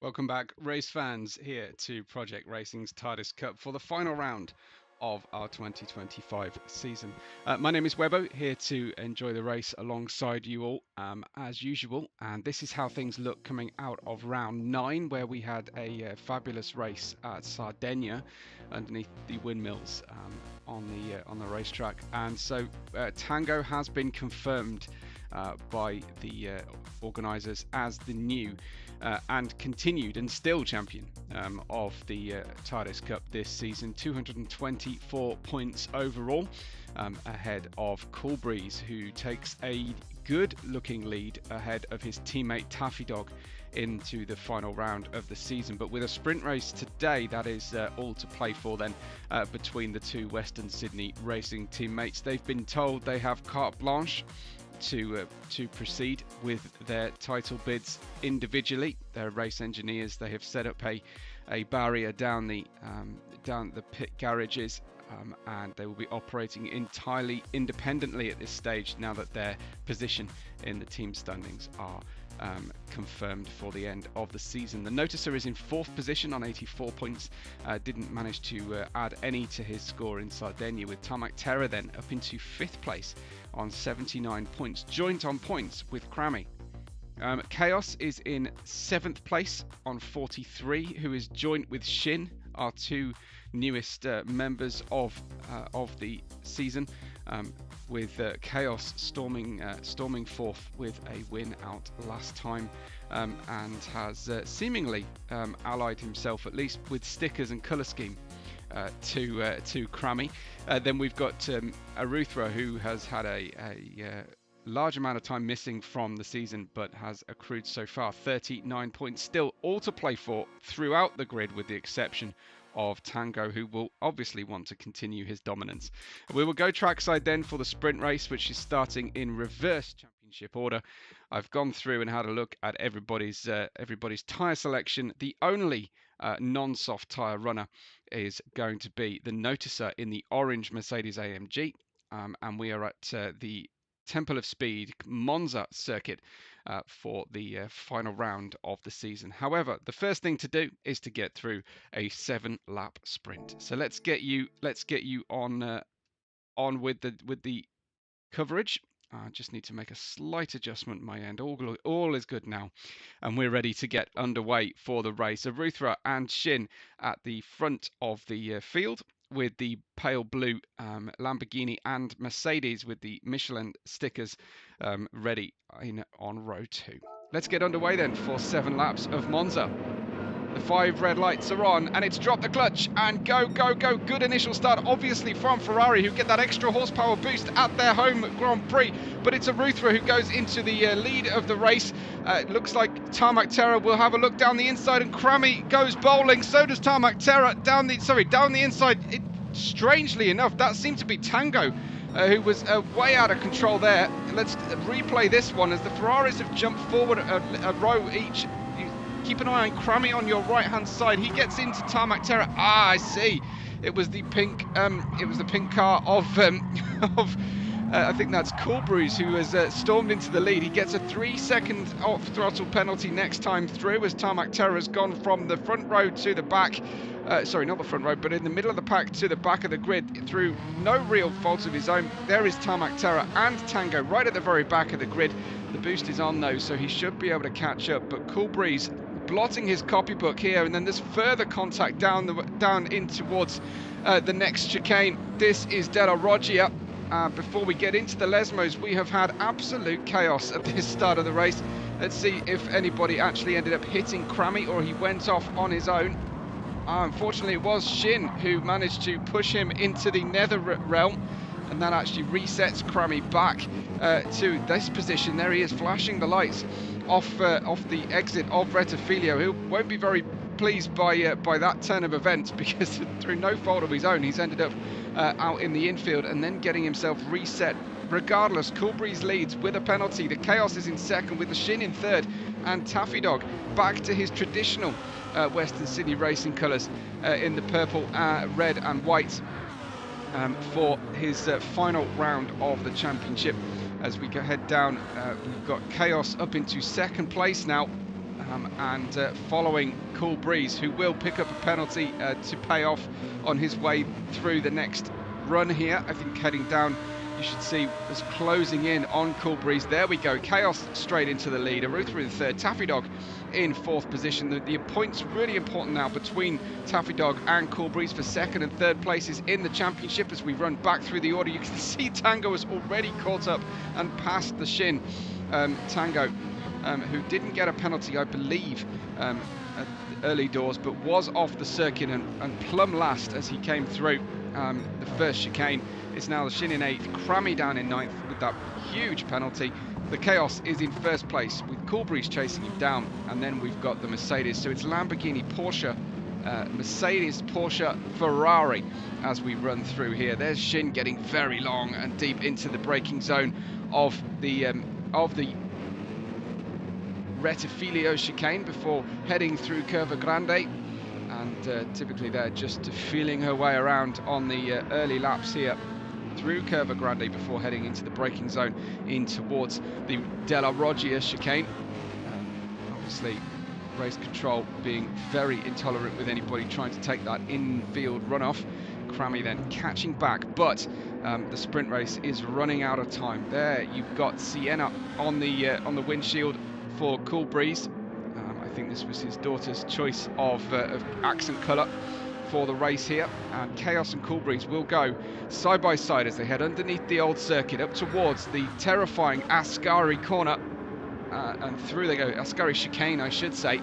Welcome back, race fans, here to Project Racing's Tardis Cup for the final round of our 2025 season. My name is Webbo, here to enjoy the race alongside you all, as usual. And this is how things look coming out of round 9, where we had a fabulous race at Sardinia underneath the windmills on the racetrack. And so Tango has been confirmed by the organisers as the new and continued and still champion of the Tardis Cup this season. 224 points overall, ahead of Coolbreeze, who takes a good looking lead ahead of his teammate Taffy Dog into the final round of the season. But with a sprint race today, that is all to play for then between the two Western Sydney racing teammates. They've been told they have carte blanche to proceed with their title bids individually. They're race engineers. They have set up a barrier down the pit garages, and they will be operating entirely independently at this stage now that their position in the team standings are confirmed for the end of the season. The Noticer is in 4th position on 84 points, didn't manage to add any to his score in Sardinia, with Tarmac Terror then up into 5th place on 79 points, joint on points with Crammy. Chaos is in 7th place on 43, who is joint with Shin, our two newest members of the season, with Chaos storming 4th with a win out last time, and has seemingly allied himself, at least with stickers and colour scheme, to Crammy. Then we've got Aruthra, who has had a large amount of time missing from the season, but has accrued so far 39 points, still all to play for throughout the grid, with the exception of Tango, who will obviously want to continue his dominance. We will go trackside then for the sprint race, which is starting in reverse championship order. I've gone through and had a look at everybody's tyre selection. The only non-soft tyre runner is going to be the Noticer in the orange Mercedes AMG, and we are at the Temple of Speed Monza circuit for the final round of the season. However, the first thing to do is to get through a 7-lap sprint. So let's get you on with the coverage. I just need to make a slight adjustment on my end. All is good now, and we're ready to get underway for the race. Aruthra and Shin at the front of the field, with the pale blue Lamborghini and Mercedes with the Michelin stickers ready on row 2. Let's get underway then for 7 laps of Monza. The 5 red lights are on, and it's dropped the clutch and go. Good initial start, obviously, from Ferrari, who get that extra horsepower boost at their home Grand Prix. But it's Aruthra who goes into the lead of the race. It looks like Tarmac Terror will have a look down the inside, and Crammy goes bowling. So does Tarmac Terror down the inside. Strangely enough, that seemed to be Tango, who was way out of control there. Let's replay this one as the Ferraris have jumped forward a row each. Keep an eye on Crammy on your right-hand side. He gets into Tarmac Terror. I see. It was the pink. Car of I think that's Coolbreeze, who has stormed into the lead. He gets a 3-second off throttle penalty next time through, as Tarmac Terror has gone from the front row to the back. Sorry, not the front row, but in the middle of the pack to the back of the grid through no real fault of his own. There is Tarmac Terror and Tango right at the very back of the grid. The boost is on though, so he should be able to catch up. But Coolbreeze blotting his copybook here, and then there's further contact down in towards the next chicane. This is Della Roggia. Before we get into the Lesmos, we have had absolute chaos at this start of the race. Let's see if anybody actually ended up hitting Crammy, or he went off on his own. Unfortunately, it was Shin who managed to push him into the nether realm, and that actually resets Crammy back to this position. There he is, flashing the lights off the exit of Rettifilio, who won't be very pleased by that turn of events, because through no fault of his own, he's ended up out in the infield and then getting himself reset. Regardless, Coolbreeze leads with a penalty. The Chaos is in second, with the Shin in third, and Taffy Dog back to his traditional Western Sydney racing colours in the purple, red and white for his final round of the championship. As we head down, we've got Chaos up into second place now, and following Cool Breeze, who will pick up a penalty to pay off on his way through the next run here. I think heading down, you should see us closing in on Cool Breeze. There we go, Chaos straight into the lead, Arutha in third, Taffy Dog in fourth position. The points really important now between Taffy Dog and Cool Breeze for second and third places in the championship. As we run back through the order, you can see Tango has already caught up and passed the Shin. Tango, who didn't get a penalty, I believe, at early doors, but was off the circuit and plumb last as he came through the first chicane. It's now the Shin in 8th, Crammy down in 9th with that huge penalty. The Chaos is in first place with Cool Breeze chasing him down, and then we've got the Mercedes. So it's Lamborghini, Porsche, Mercedes, Porsche, Ferrari as we run through here. There's Shin getting very long and deep into the braking zone of the Retifilio chicane before heading through Curva Grande, and typically they're just feeling her way around on the early laps here through Curva Grande before heading into the braking zone in towards the Della Roggia chicane. Obviously race control being very intolerant with anybody trying to take that infield runoff. Crammy then catching back, but the sprint race is running out of time. There you've got Sienna on the windshield for Cool Breeze. I think this was his daughter's choice of accent colour for the race here, and Chaos and Cool Breeze will go side by side as they head underneath the old circuit up towards the terrifying Ascari corner, and through they go, Ascari chicane I should say,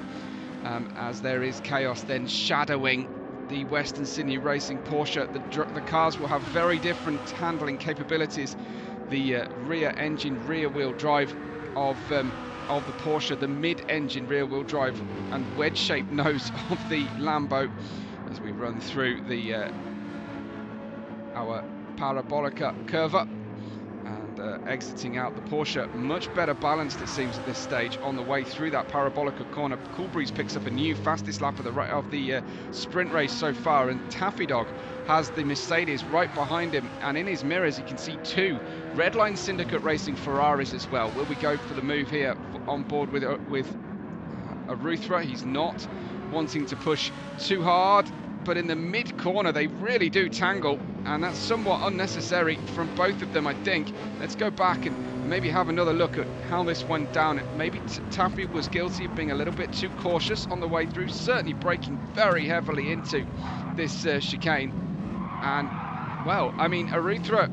as there is Chaos then shadowing the Western Sydney Racing Porsche. The cars will have very different handling capabilities. The rear engine rear wheel drive of the Porsche, the mid-engine rear-wheel drive and wedge-shaped nose of the Lambo, as we run through the our Parabolica curva and exiting out the Porsche. Much better balanced, it seems, at this stage on the way through that Parabolica corner. Cool Breeze picks up a new fastest lap of the sprint race so far, and Taffy Dog has the Mercedes right behind him, and in his mirrors you can see two Redline Syndicate Racing Ferraris as well. Will we go for the move here on board with Arutha? He's not wanting to push too hard, but in the mid corner they really do tangle, and that's somewhat unnecessary from both of them, I think. Let's go back and maybe have another look at how this went down. Maybe Taffy was guilty of being a little bit too cautious on the way through, certainly braking very heavily into this chicane. And well, I mean, Arutha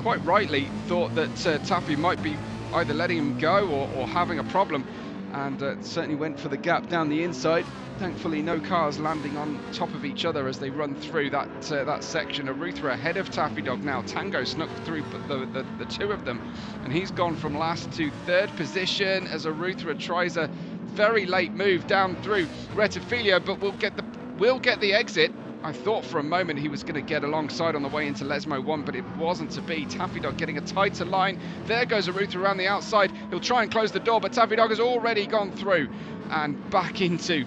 quite rightly thought that Taffy might be either letting him go or having a problem, and certainly went for the gap down the inside. Thankfully no cars landing on top of each other as they run through that section. Arutha ahead of Taffy Dog now. Tango snuck through the two of them, and he's gone from last to third position as Arutha tries a very late move down through Retifilio, but we'll get the exit. I thought for a moment he was going to get alongside on the way into Lesmo 1, but it wasn't to be. Taffy Dog getting a tighter line. There goes Arutha around the outside. He'll try and close the door, but Taffy Dog has already gone through and back into,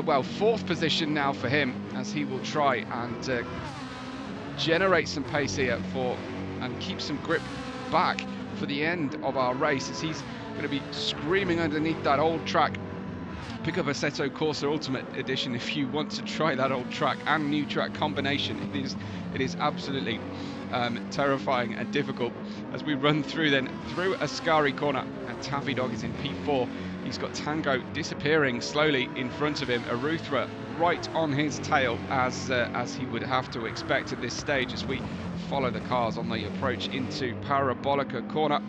well, fourth position now for him, as he will try and generate some pace here and keep some grip back for the end of our race, as he's going to be screaming underneath that old track. Pick up Assetto Corsa Ultimate Edition if you want to try that old track and new track combination. It is absolutely terrifying and difficult as we run through Ascari corner, and Taffy Dog is in P4. He's got Tango disappearing slowly in front of him. Arutha right on his tail, as he would have to expect at this stage, as we follow the cars on the approach into Parabolica corner,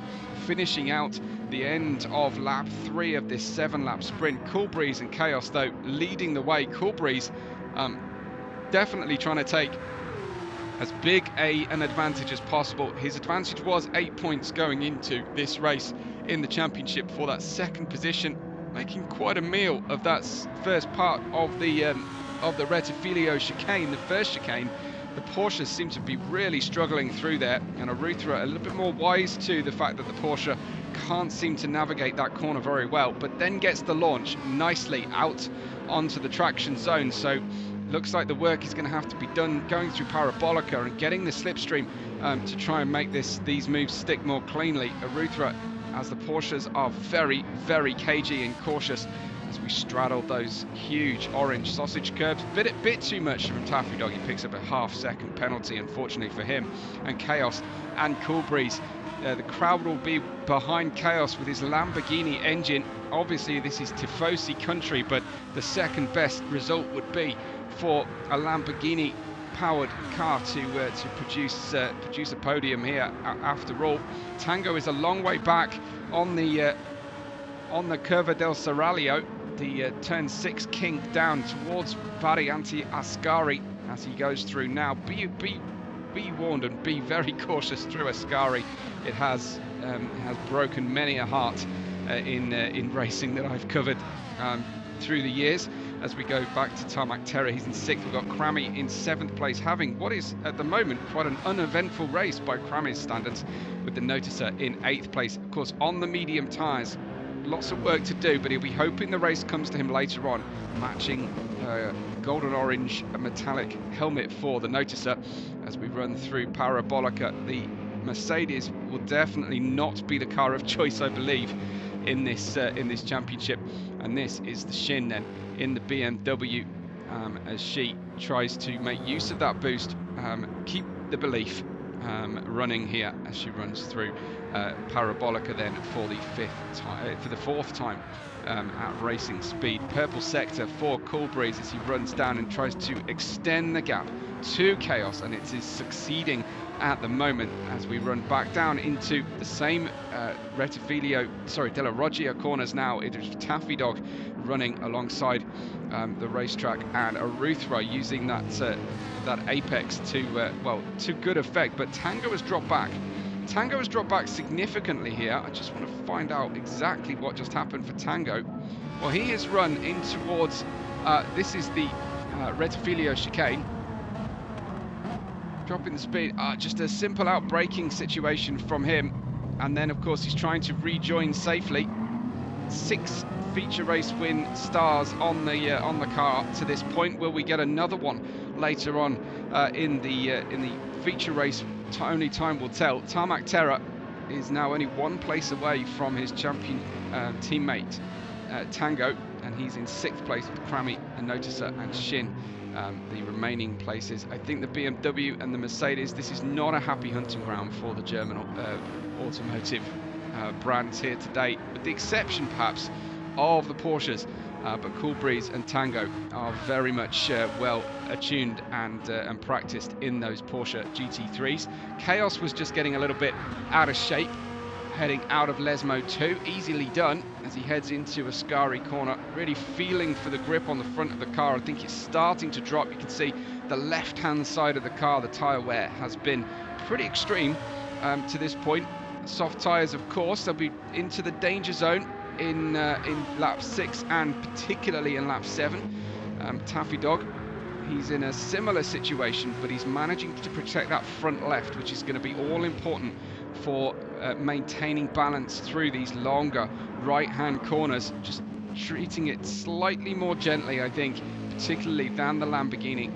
finishing out the end of lap 3 of this 7-lap sprint. Cool Breeze and Chaos though leading the way. Cool Breeze definitely trying to take as big an advantage as possible. His advantage was 8 points going into this race in the championship for that second position, making quite a meal of that first part of the Retifilio chicane, the first chicane. The Porsches seem to be really struggling through there, and Arutha a little bit more wise to the fact that the Porsche can't seem to navigate that corner very well, but then gets the launch nicely out onto the traction zone. So looks like the work is going to have to be done going through Parabolica and getting the slipstream to try and make these moves stick more cleanly. Arutha, as the Porsches are very, very cagey and cautious, as we straddled those huge orange sausage curbs. Bit too much from Taffy Dog. He picks up a half-second penalty, unfortunately for him. And Chaos and Cool Breeze. The crowd will be behind Chaos with his Lamborghini engine. Obviously, this is Tifosi country, but the second best result would be for a Lamborghini powered car to produce a podium here. After all, Tango is a long way back on the Curva del Seraglio, the turn 6 kink down towards Variante Ascari as he goes through now. Be warned and be very cautious through Ascari. It has broken many a heart in racing that I've covered through the years. As we go back to Tarmac Terra, he's in 6th. We've got Crammy in 7th place, having what is at the moment quite an uneventful race by Crammy's standards, with the Noticer in 8th place. Of course, on the medium tyres, lots of work to do, but he'll be hoping the race comes to him later on, matching golden orange metallic helmet for the Noticer. As we run through Parabolica, the Mercedes will definitely not be the car of choice, I believe, in this championship. And this is the Shin then in the BMW, as she tries to make use of that boost, keep the belief running here as she runs through Parabolica then for the fourth time at racing speed. Purple sector for Cool Breeze as he runs down and tries to extend the gap to Chaos, and it is succeeding at the moment as we run back down into the same Della Roggia corners now. It is Taffy Dog running alongside the racetrack, and Aruthra using that apex to good effect. But Tango has dropped back. Tango has dropped back significantly here. I just want to find out exactly what just happened for Tango. Well, he has run in towards, this is the Rettifilio chicane. Dropping the speed, just a simple out-braking situation from him. And then, of course, he's trying to rejoin safely. 6 feature race win stars on the car up to this point. Will we get another one later on in the feature race? Only time will tell. Tarmac Terra is now only 1 place away from his champion teammate Tango, and he's in 6th place with Crammy and Noticer and Shin. The remaining places, I think the BMW and the Mercedes, this is not a happy hunting ground for the German automotive brands here today, with the exception perhaps of the Porsches. But Cool Breeze and Tango are very much well attuned and practiced in those Porsche GT3s. Chaos was just getting a little bit out of shape, heading out of Lesmo 2, easily done as he heads into Ascari corner, really feeling for the grip on the front of the car. I think it's starting to drop. You can see the left-hand side of the car, the tyre wear has been pretty extreme to this point. Soft tyres, of course, they'll be into the danger zone in lap 6 and particularly in lap 7. Taffy Dog, he's in a similar situation, but he's managing to protect that front left, which is going to be all important for maintaining balance through these longer right-hand corners. Just treating it slightly more gently, I think, particularly than the Lamborghini.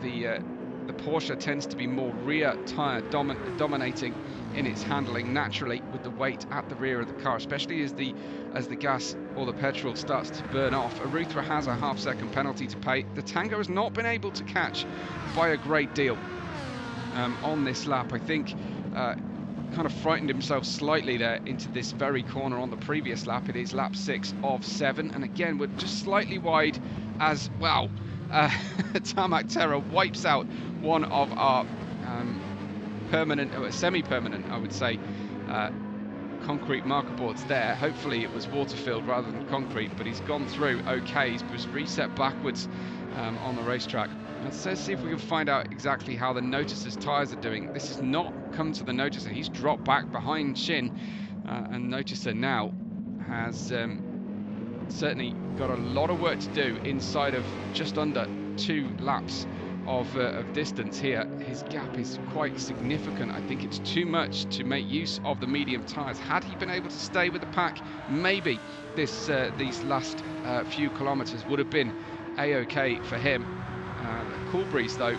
The Porsche tends to be more rear tyre dominating in its handling naturally, with the weight at the rear of the car, especially as the gas or the petrol starts to burn off. Aruthra has a half-second penalty to pay. The Tango has not been able to catch by a great deal on this lap. I think kind of frightened himself slightly there into this very corner on the previous lap. It is lap 6 of 7, and again we're just slightly wide as well. Tarmac Terra wipes out one of our permanent, or semi-permanent, I would say, concrete marker boards there. Hopefully it was water-filled rather than concrete, but he's gone through okay. He's just reset backwards on the racetrack. Let's see if we can find out exactly how the Noticer's tyres are doing. This has not come to the Noticer. He's dropped back behind Shin, and Noticer now has certainly got a lot of work to do inside of just under 2 laps of distance here. His gap is quite significant. I think it's too much to make use of the medium tyres. Had he been able to stay with the pack, maybe these last few kilometres would have been a-okay for him. Cool Breeze though,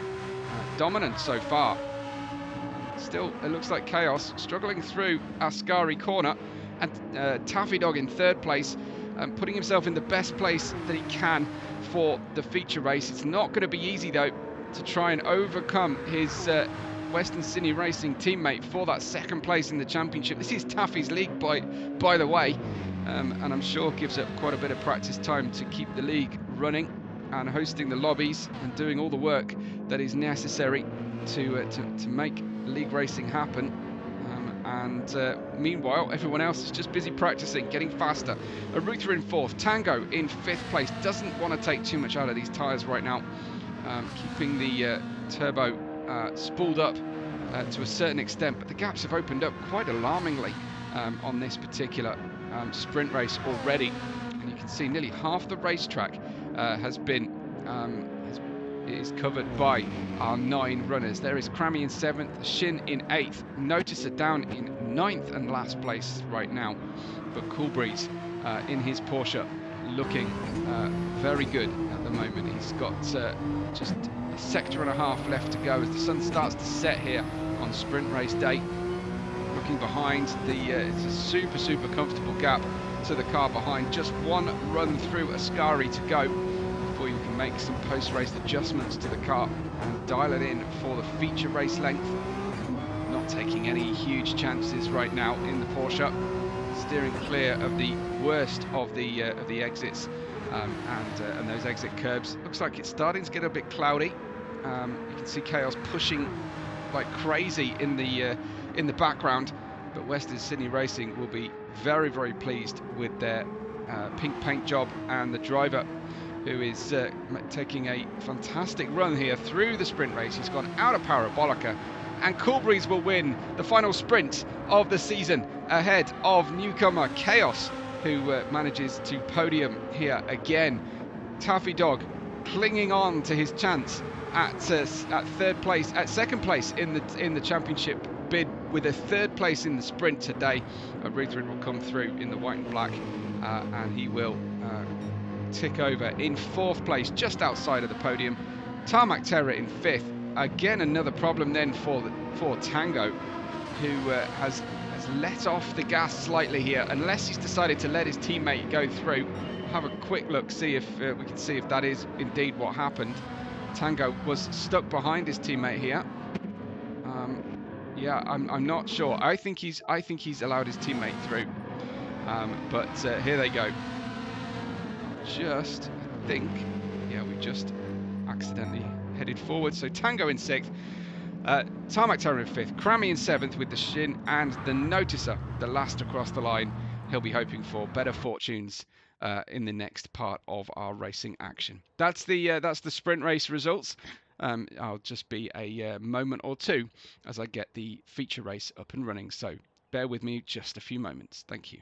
dominant so far. Still, it looks like Chaos struggling through Ascari corner, and Taffy Dog in 3rd place putting himself in the best place that he can for the feature race. It's not going to be easy though to try and overcome his Western Cine Racing teammate for that second place in the championship. This is Taffy's league, by the way, and I'm sure gives up quite a bit of practice time to keep the league running and hosting the lobbies and doing all the work that is necessary to make league racing happen. Meanwhile, everyone else is just busy practicing, getting faster. Arutha in fourth, Tango in fifth place. Doesn't want to take too much out of these tyres right now, keeping the turbo spooled up to a certain extent, but the gaps have opened up quite alarmingly on this particular sprint race already. And you can see nearly half the racetrack is covered by our 9 runners. There is Crammy in 7th, Shin in 8th, Noticer down in 9th and last place right now. But Coolbreeze in his Porsche looking very good at the moment. He's got just a sector and a half left to go as the sun starts to set here on sprint race day. Looking behind, it's a super comfortable gap to the car behind. Just one run through Ascari to go before you can make some post-race adjustments to the car and dial it in for the feature race length. Not taking any huge chances right now in the Porsche, steering clear of the worst of the exits and those exit curbs. Looks like it's starting to get a bit cloudy. You can see Chaos pushing like crazy in the background, but Western Sydney Racing will be very pleased with their pink paint job and the driver, who is taking a fantastic run here through the sprint race. He's gone out of Parabolica, and Coolbreeze will win the final sprint of the season ahead of newcomer Chaos, who manages to podium here again. Taffy Dog clinging on to his chance at second place in the championship bid, with a third place in the sprint today. Ruthrin will come through in the white and black, and he will tick over in fourth place, just outside of the podium. Tarmac Terror in fifth. Again, another problem then for Tango, who has let off the gas slightly here, unless he's decided to let his teammate go through. Have a quick look, see if we can see if that is indeed what happened. Tango was stuck behind his teammate here. Yeah, I'm not sure. I think he's allowed his teammate through. But here they go. I think, yeah, we just accidentally headed forward. So Tango in 6th, Tarmac Terror in 5th, Crammy in 7th with the Shin, and the Noticer, the last across the line. He'll be hoping for better fortunes in the next part of our racing action. That's the sprint race results. I'll just be a moment or two as I get the feature race up and running. So bear with me just a few moments. Thank you.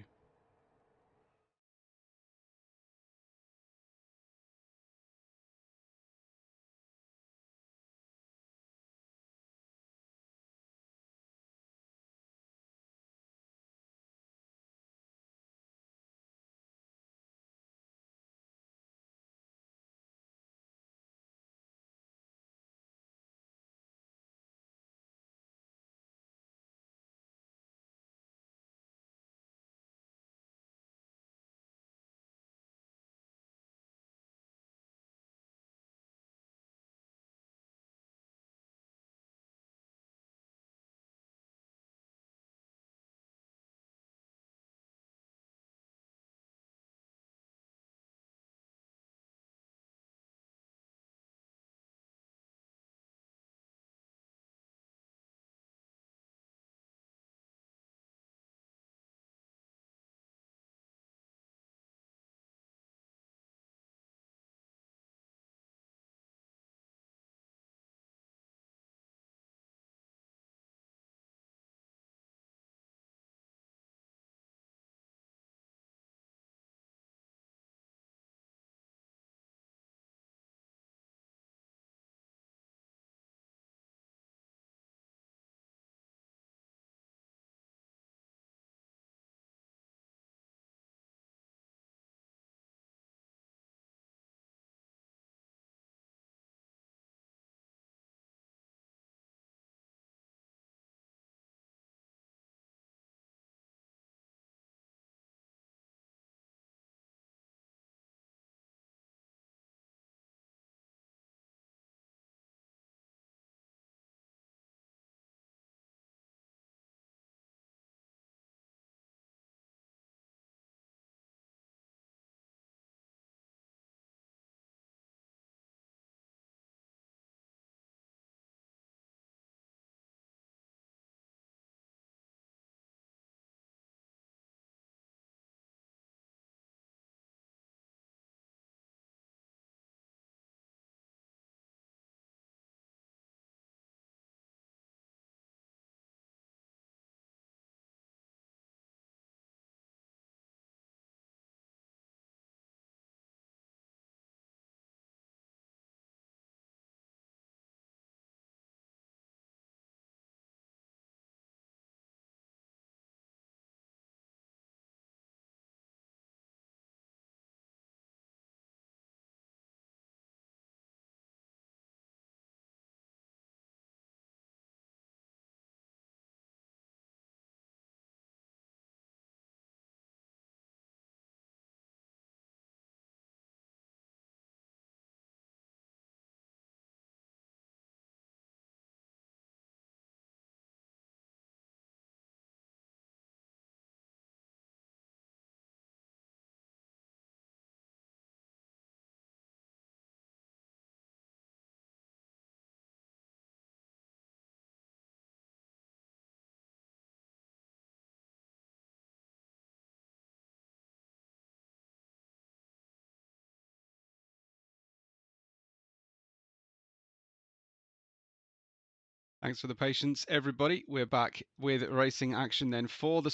Thanks for the patience, everybody. We're back with racing action then for the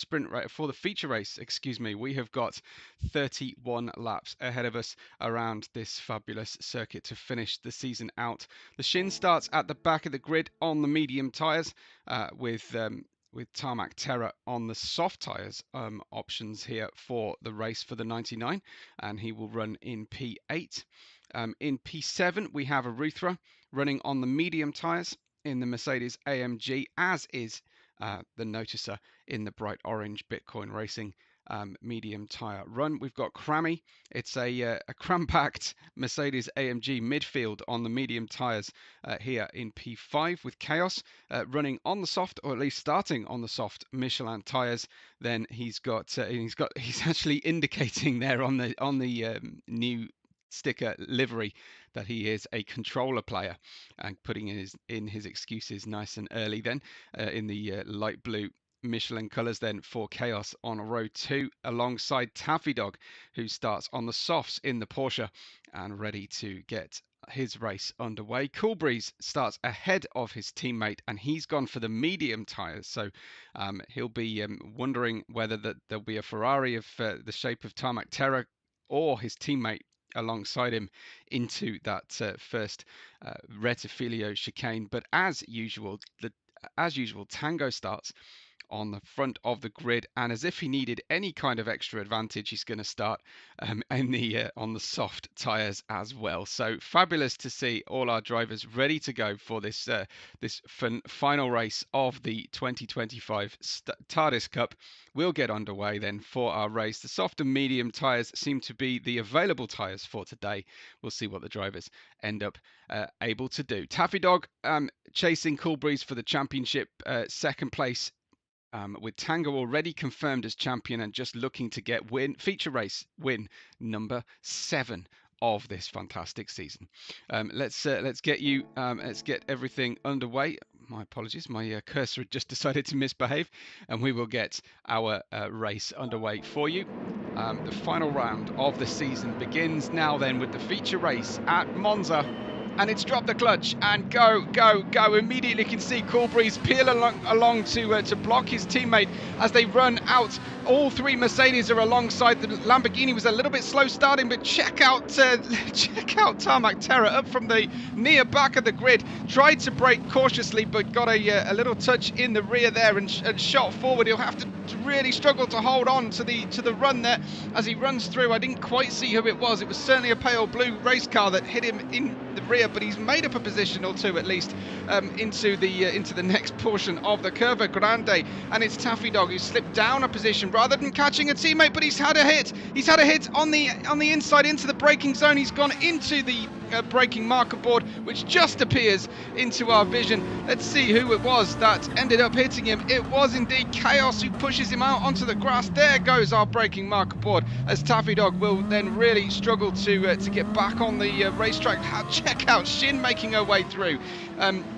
for the feature race. Excuse me. We have got 31 laps ahead of us around this fabulous circuit to finish the season out. The Shin starts at the back of the grid on the medium tyres, with Tarmac Terror on the soft tyres options here for the race for the 99, and he will run in P8. In P7 we have Aruthra running on the medium tyres in the Mercedes AMG, as is the Noticer in the bright orange Bitcoin Racing medium tyre run. We've got Crammy. It's a cram-packed Mercedes AMG midfield on the medium tyres here in P5, with Chaos running on the soft, or at least starting on the soft Michelin tyres. Then he's actually indicating there on the new sticker livery that he is a controller player, and putting in his excuses nice and early then in the light blue Michelin colours then for Chaos on row 2, alongside Taffy Dog, who starts on the softs in the Porsche and ready to get his race underway. Cool Breeze starts ahead of his teammate, and he's gone for the medium tyres, so he'll be wondering whether there'll be a Ferrari of the shape of Tarmac Terror or his teammate alongside him into that first Retifilio chicane. But as usual, Tango starts on the front of the grid, and as if he needed any kind of extra advantage, he's going to start on the soft tyres as well. So fabulous to see all our drivers ready to go for this final race of the 2025 Tardis Cup. We'll get underway then for our race. The soft and medium tyres seem to be the available tyres for today. We'll see what the drivers end up able to do. Taffy Dog chasing Cool Breeze for the championship second place, with Tango already confirmed as champion and just looking to get feature race win number 7 of this fantastic season. Let's get everything underway. My apologies, my cursor had just decided to misbehave, and we will get our race underway for you. The final round of the season begins now then with the feature race at Monza. And it's dropped the clutch and go. Immediately can see Cool Breeze peel along to block his teammate as they run out. All three Mercedes are alongside. The Lamborghini was a little bit slow starting, but check out Tarmac Terror up from the near back of the grid. Tried to brake cautiously, but got a little touch in the rear there and shot forward. He'll have to really struggle to hold on to the run there as he runs through. I didn't quite see who it was. It was certainly a pale blue race car that hit him in the rear, but he's made up a position or two at least into the next portion of the Curva Grande, and it's Taffy Dog who slipped down a position rather than catching a teammate, but he's had a hit on the inside into the braking zone. He's gone into the braking marker board, which just appears into our vision. Let's see who it was that ended up hitting him. It was indeed Chaos, who pushes him out onto the grass. There goes our braking marker board, as Taffy Dog will then really struggle to get back on the racetrack. Check out Shin making her way through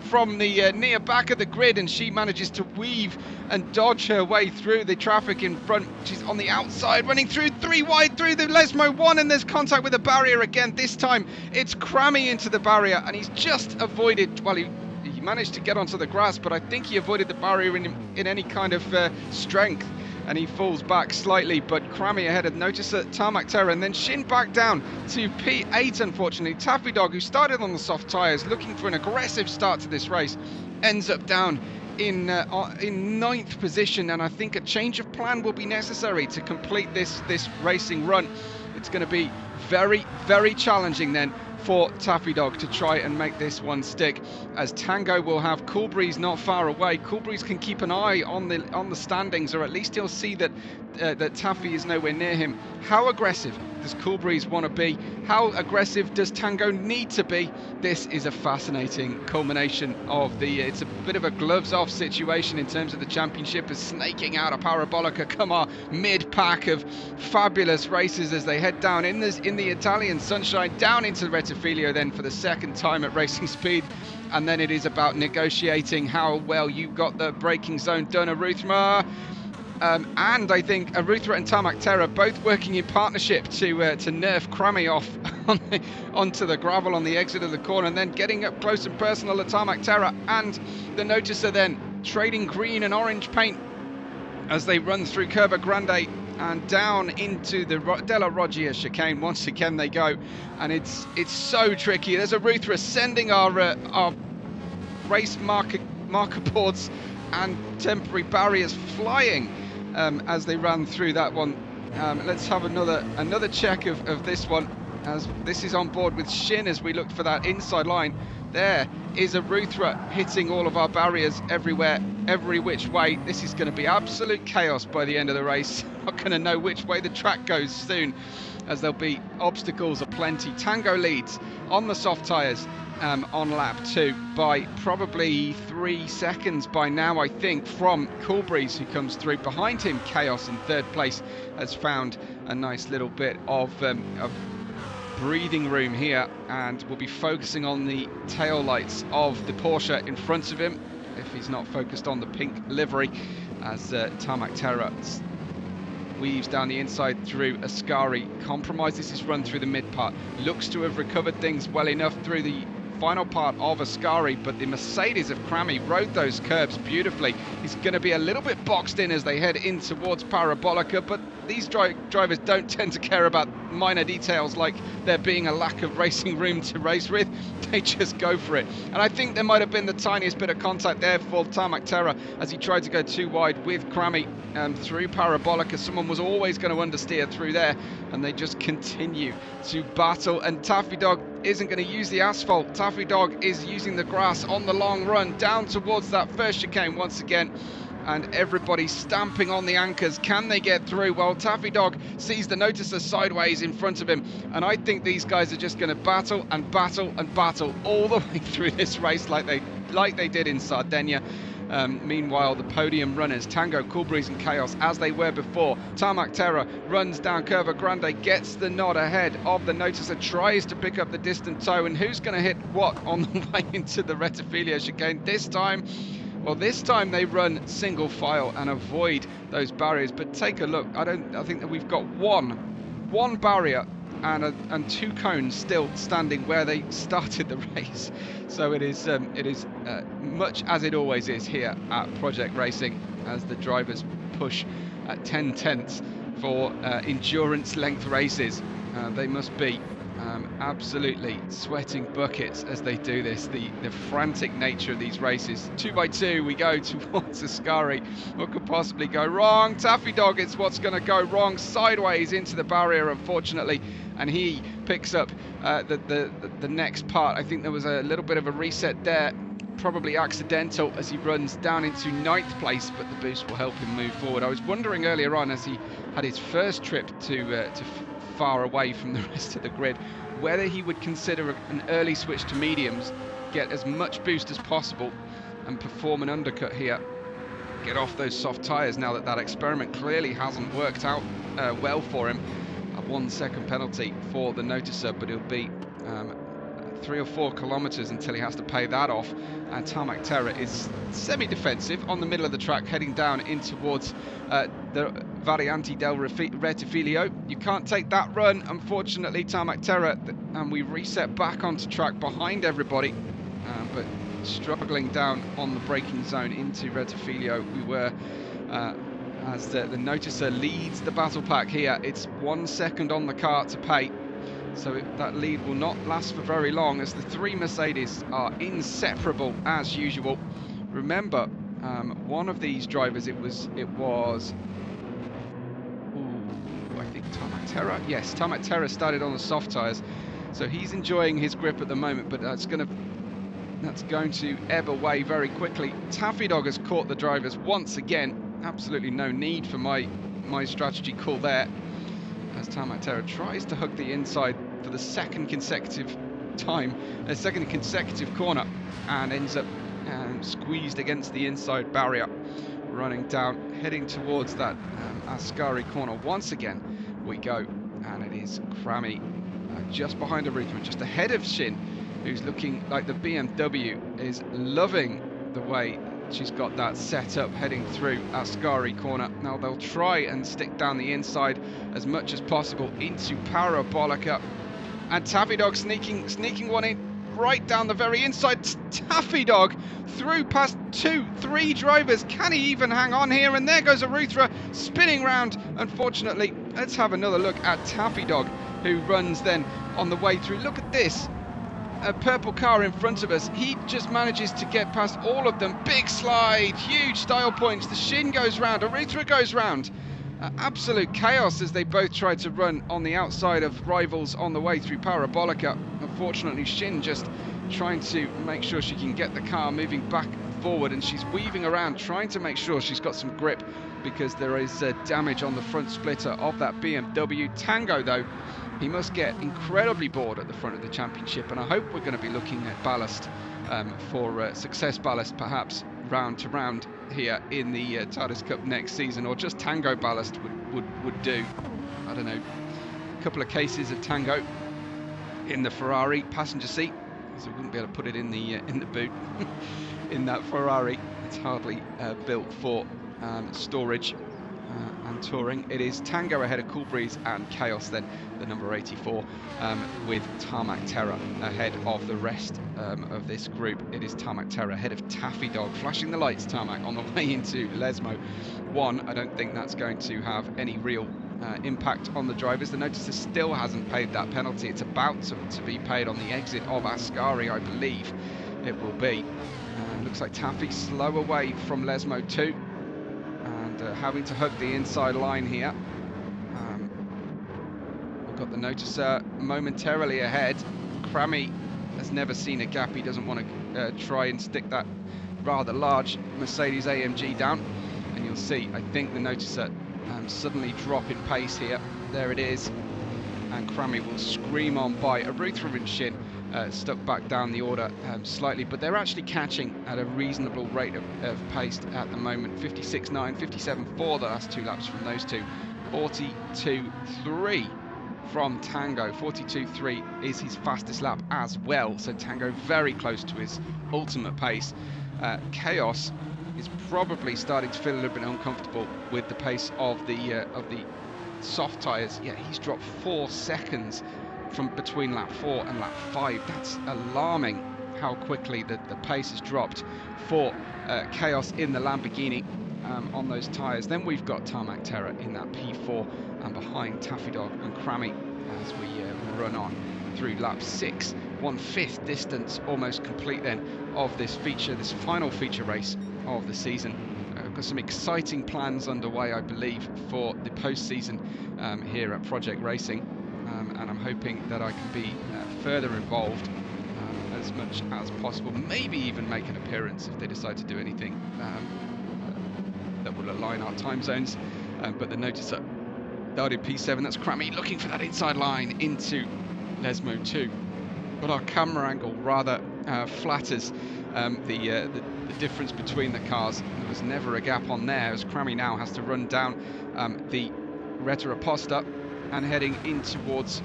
from the near back of the grid, and she manages to weave and dodge her way through the traffic in front. She's on the outside, running through 3 wide through the Lesmo 1, and there's contact with the barrier again. This time it's Crammy into the barrier, and he's just avoided, well, he managed to get onto the grass, but I think he avoided the barrier in any kind of strength, and he falls back slightly. But Crammy ahead of Noticer, Tarmac Terror, and then Shin back down to P8, unfortunately. Taffy Dog, who started on the soft tyres looking for an aggressive start to this race, ends up down in 9th position, and I think a change of plan will be necessary to complete this racing run. It's going to be very, very challenging then for Taffy Dog to try and make this one stick, as Tango will have Cool Breeze not far away. Cool Breeze can keep an eye on the standings, or at least he'll see that Taffy is nowhere near him. How aggressive does Cool Breeze want to be? How aggressive does Tango need to be? This is a fascinating culmination of it's a bit of a gloves-off situation in terms of the championship, as snaking out a Parabolica come our mid-pack of fabulous races as they head down in the Italian sunshine, down into Retifilio then for the second time at racing speed. And then it is about negotiating how well you got the braking zone done. Aruthma and I think Arutha and Tarmac Terra both working in partnership to nerf Crammy off onto the gravel on the exit of the corner, and then getting up close and personal at Tarmac Terra and the Noticer then trading green and orange paint as they run through Curva Grande and down into the Della Roggia chicane. Once again they go, and it's so tricky. There's Arutha sending our race marker boards and temporary barriers flying as they ran through that one. Let's have another check of this one, as this is on board with Shin as we look for that inside line. There is Arutha hitting all of our barriers everywhere, every which way. This is going to be absolute chaos by the end of the race. Not going to know which way the track goes soon, as there'll be obstacles aplenty. Tango leads on the soft tyres on lap 2 by probably 3 seconds by now, I think, from Cool Breeze, who comes through. Behind him, Chaos in third place has found a nice little bit of breathing room here, and will be focusing on the tail lights of the Porsche in front of him, if he's not focused on the pink livery, as Tarmac Terra weaves down the inside through Ascari. Compromise, this is run through the mid part, looks to have recovered things well enough through the final part of Ascari, but the Mercedes of Crammy rode those curbs beautifully. He's going to be a little bit boxed in as they head in towards Parabolica, but these drivers don't tend to care about minor details like there being a lack of racing room to race with. They just go for it. And I think there might have been the tiniest bit of contact there for Tarmac Terra as he tried to go too wide with Crammy through Parabolica. Someone was always going to understeer through there, and they just continue to battle. And Taffy Dog isn't going to use the asphalt. Taffy Dog is using the grass on the long run down towards that first chicane once again, and everybody stamping on the anchors. Can they get through? Well, Taffy Dog sees the Noticer sideways in front of him, and I think these guys are just going to battle and battle and battle all the way through this race like they did in Sardinia. Meanwhile, the podium runners, Tango, Cool Breeze and Chaos, as they were before. Tarmac Terra runs down Curva Grande, gets the nod ahead of the Noticer, tries to pick up the distant toe, and who's going to hit what on the way into the Rettifilo chicane this time? Well, this time they run single file and avoid those barriers, but take a look. I think that we've got one barrier and 2 cones still standing where they started the race. So it is much as it always is here at Project Racing, as the drivers push at 10 tenths for endurance length races. They must be absolutely sweating buckets as they do this. The frantic nature of these races. 2 by 2 we go towards Ascari. What could possibly go wrong? Taffy Dog is what's going to go wrong, sideways into the barrier, unfortunately, and he picks up the next part. I think there was a little bit of a reset there, probably accidental, as he runs down into 9th place, but the boost will help him move forward. I was wondering earlier on, as he had his first trip to far away from the rest of the grid, whether he would consider an early switch to mediums, get as much boost as possible and perform an undercut here, get off those soft tyres, now that experiment clearly hasn't worked out well for him. A 1 second penalty for the Noticer, but it'll be 3 or 4 kilometers until he has to pay that off. And Tarmac Terra is semi-defensive on the middle of the track, heading down in towards the Varianti del Rettifilo. You can't take that run, unfortunately, Tarmac Terra, and we reset back onto track behind everybody, but struggling down on the braking zone into Rettifilo. We were as the Noticer leads the battle pack here. It's 1 second on the car to pay. So that lead will not last for very long, as the 3 Mercedes are inseparable as usual. Remember, one of these drivers, it was I think Tarmac Terra. Yes, Tarmac Terra started on the soft tyres, so he's enjoying his grip at the moment, but that's going to ebb away very quickly. Taffy Dog has caught the drivers once again. Absolutely no need for my strategy call there, as Tarmac Terra tries to hug the inside for the second consecutive corner, and ends up squeezed against the inside barrier, running down, heading towards that Ascari corner. Once again we go, and it is Crammy just behind Arutha, just ahead of Shin, who's looking like the BMW is loving the way She's got that set up heading through Ascari corner. Now they'll try and stick down the inside as much as possible into Parabolica. And Taffy Dog sneaking one in right down the very inside. Taffy Dog through past 2-3 drivers. Can he even hang on here? And there goes Aruthra spinning round. Unfortunately, let's have another look at Taffy Dog, who runs then on the way through. Look at this. A purple car in front of us. He just manages to get past all of them. Big slide, huge style points. The Shin goes round, Aruthra goes round. Absolute chaos as they both try to run on the outside of rivals on the way through Parabolica. Unfortunately, Shin just trying to make sure she can get the car moving back forward, and she's weaving around trying to make sure she's got some grip, because there is damage on the front splitter of that BMW. Tango, though, he must get incredibly bored at the front of the championship, and I hope we're going to be looking at ballast for success ballast, perhaps round to round here in the Tardis Cup next season, or just Tango ballast would do. I don't know, a couple of cases of Tango in the Ferrari passenger seat, so we wouldn't be able to put it in the boot in that Ferrari. It's hardly built for storage and touring. It is Tango ahead of Cool Breeze and Chaos, then the number 84, with Tarmac Terror ahead of the rest of this group. It is Tarmac Terror ahead of Taffy Dog, flashing the lights, Tarmac, on the way into Lesmo 1. I don't think that's going to have any real impact on the drivers. The noticer still hasn't paid that penalty. It's about to be paid on the exit of Ascari, I believe it will be. Looks like Taffy slow away from Lesmo 2. Having to hug the inside line here. We've got the noticer momentarily ahead. Crammy has never seen a gap. He doesn't want to try and stick that rather large Mercedes AMG down. And you'll see, I think the noticer suddenly drop in pace here. There it is. And Crammy will scream on by. Aruthra and Shin stuck back down the order slightly, but they're actually catching at a reasonable rate of pace at the moment. 56.9, 57.4 the last 2 laps from those two. 42.3 from Tango. 42.3 is his fastest lap as well, so Tango very close to his ultimate pace. Chaos is probably starting to feel a little bit uncomfortable with the pace of the soft tyres. Yeah, he's dropped 4 seconds from between lap 4 and lap 5. That's alarming how quickly the pace has dropped for Chaos in the Lamborghini on those tyres. Then we've got Tarmac Terror in that P4 and behind Taffy Dog and Crammy as we run on through lap 6. 1/5 distance almost complete then of this feature, this final feature race of the season. We've got some exciting plans underway, I believe, for the post-season here at Project Racing. And I'm hoping that I can be further involved as much as possible, maybe even make an appearance if they decide to do anything that will align our time zones. But the noticer out in P7, that's Crammy looking for that inside line into Lesmo 2. But our camera angle rather flatters the difference between the cars. There was never a gap on there, as Crammy now has to run down the Reta Aposta and heading in towards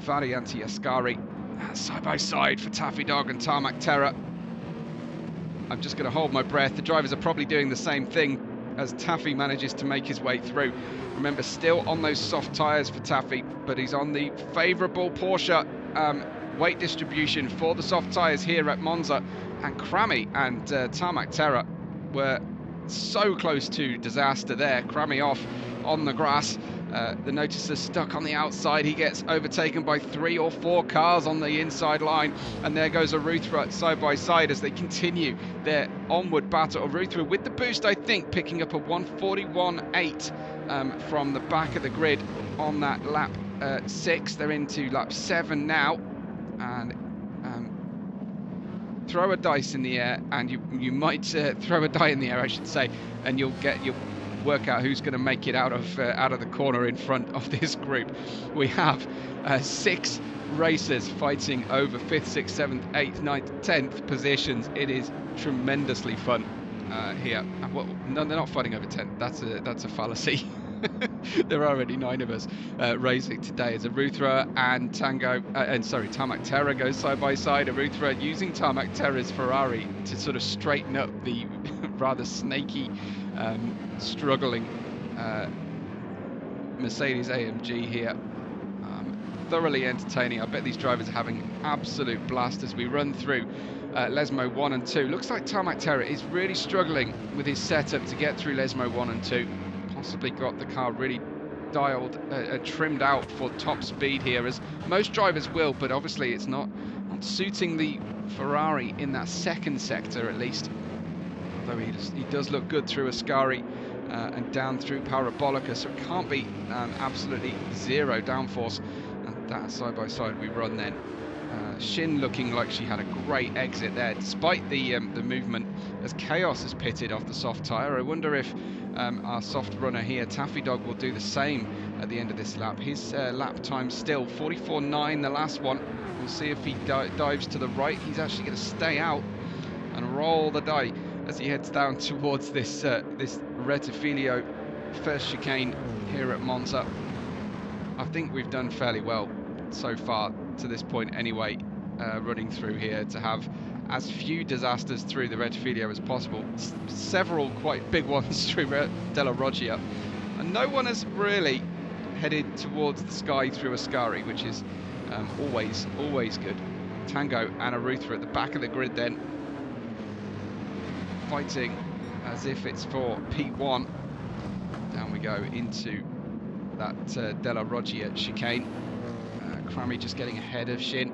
Varianti Ascari. Side by side for Taffy Dog and Tarmac Terror. I'm just going to hold my breath. The drivers are probably doing the same thing as Taffy manages to make his way through. Remember, still on those soft tyres for Taffy, but he's on the favourable Porsche weight distribution for the soft tyres here at Monza. And Crammy and Tarmac Terror were so close to disaster there. Crammy off on the grass. The noticer stuck on the outside. He gets overtaken by 3 or 4 cars on the inside line, and there goes Aruthra side by side as they continue their onward battle. Aruthra with the boost, I think, picking up a 1:41.8 from the back of the grid on that lap 6. They're into lap 7 now, and throw a dice in the air, and you might throw a die in the air, I should say, and you'll work out who's going to make it out of the corner in front of this group. We have 6 racers fighting over 5th, 6th, 7th, 8th, 9th, 10th positions. It is tremendously fun here. Well, no, they're not fighting over 10th. That's a fallacy. There are already 9 of us racing today as Aruthra and Tarmac Terror goes side by side. Aruthra using Tarmac Terror's Ferrari to sort of straighten up the rather snaky, struggling Mercedes AMG here. Thoroughly entertaining. I bet these drivers are having an absolute blast as we run through Lesmo 1 and 2. Looks like Tarmac Terror is really struggling with his setup to get through Lesmo 1 and 2. Possibly got the car really dialed, trimmed out for top speed here, as most drivers will, but obviously it's not suiting the Ferrari in that second sector at least. Although he does look good through Ascari and down through Parabolica, so it can't be absolutely zero downforce. And that side by side we run then. Shin looking like she had a great exit there, despite the movement, as Chaos has pitted off the soft tyre. I wonder if our soft runner here, Taffy Dog, will do the same at the end of this lap. His lap time still 44.9, the last one. We'll see if he dives to the right. He's actually going to stay out and roll the die as he heads down towards this Rettifilio first chicane here at Monza. I think we've done fairly well so far to this point anyway, running through here to have as few disasters through the Rettifilio as possible. Several quite big ones through Della Roggia, and no one has really headed towards the sky through Ascari, which is always good. Tango and Arutha at the back of the grid then, fighting as if it's for P1. Down we go into that Della Roggia chicane. Crammy just getting ahead of Shin.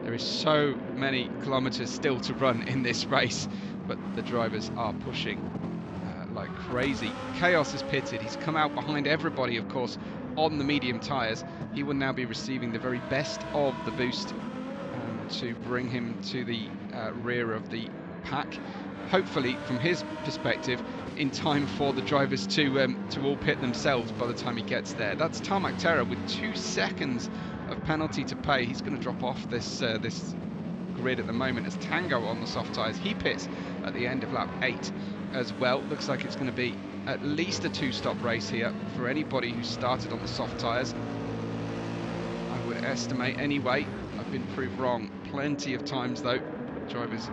There is so many kilometers still to run in this race, but the drivers are pushing like crazy. Chaos has pitted. He's come out behind everybody, of course, on the medium tyres. He will now be receiving the very best of the boost to bring him to the rear of the pack. Hopefully, from his perspective, in time for the drivers to all pit themselves by the time he gets there. That's Tarmac Terror with 2 seconds of penalty to pay. He's going to drop off this grid at the moment as Tango on the soft tyres. He pits at the end of lap 8 as well. Looks like it's going to be at least a 2-stop race here for anybody who started on the soft tyres. I would estimate anyway. I've been proved wrong plenty of times though. Drivers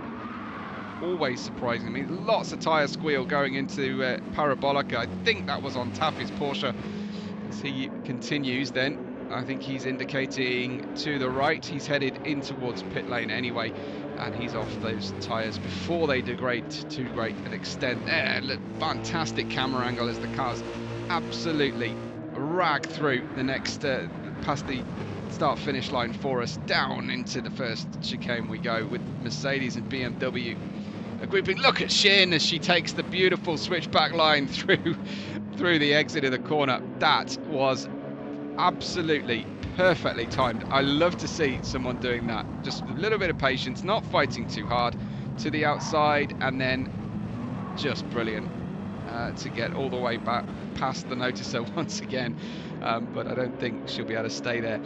always surprising me. Lots of tyre squeal going into Parabolica. I think that was on Taffy's Porsche. As he continues then, I think he's indicating to the right. He's headed in towards pit lane anyway, and he's off those tyres before they degrade to great an extent. There, look, fantastic camera angle as the cars absolutely rag through the next, past the start-finish line for us. Down into the first chicane we go with Mercedes and BMW. A grouping. Look at Shin as she takes the beautiful switchback line through the exit of the corner. That was absolutely perfectly timed. I love to see someone doing that. Just a little bit of patience, not fighting too hard, to the outside, and then just brilliant to get all the way back past the noticer once again. But I don't think she'll be able to stay there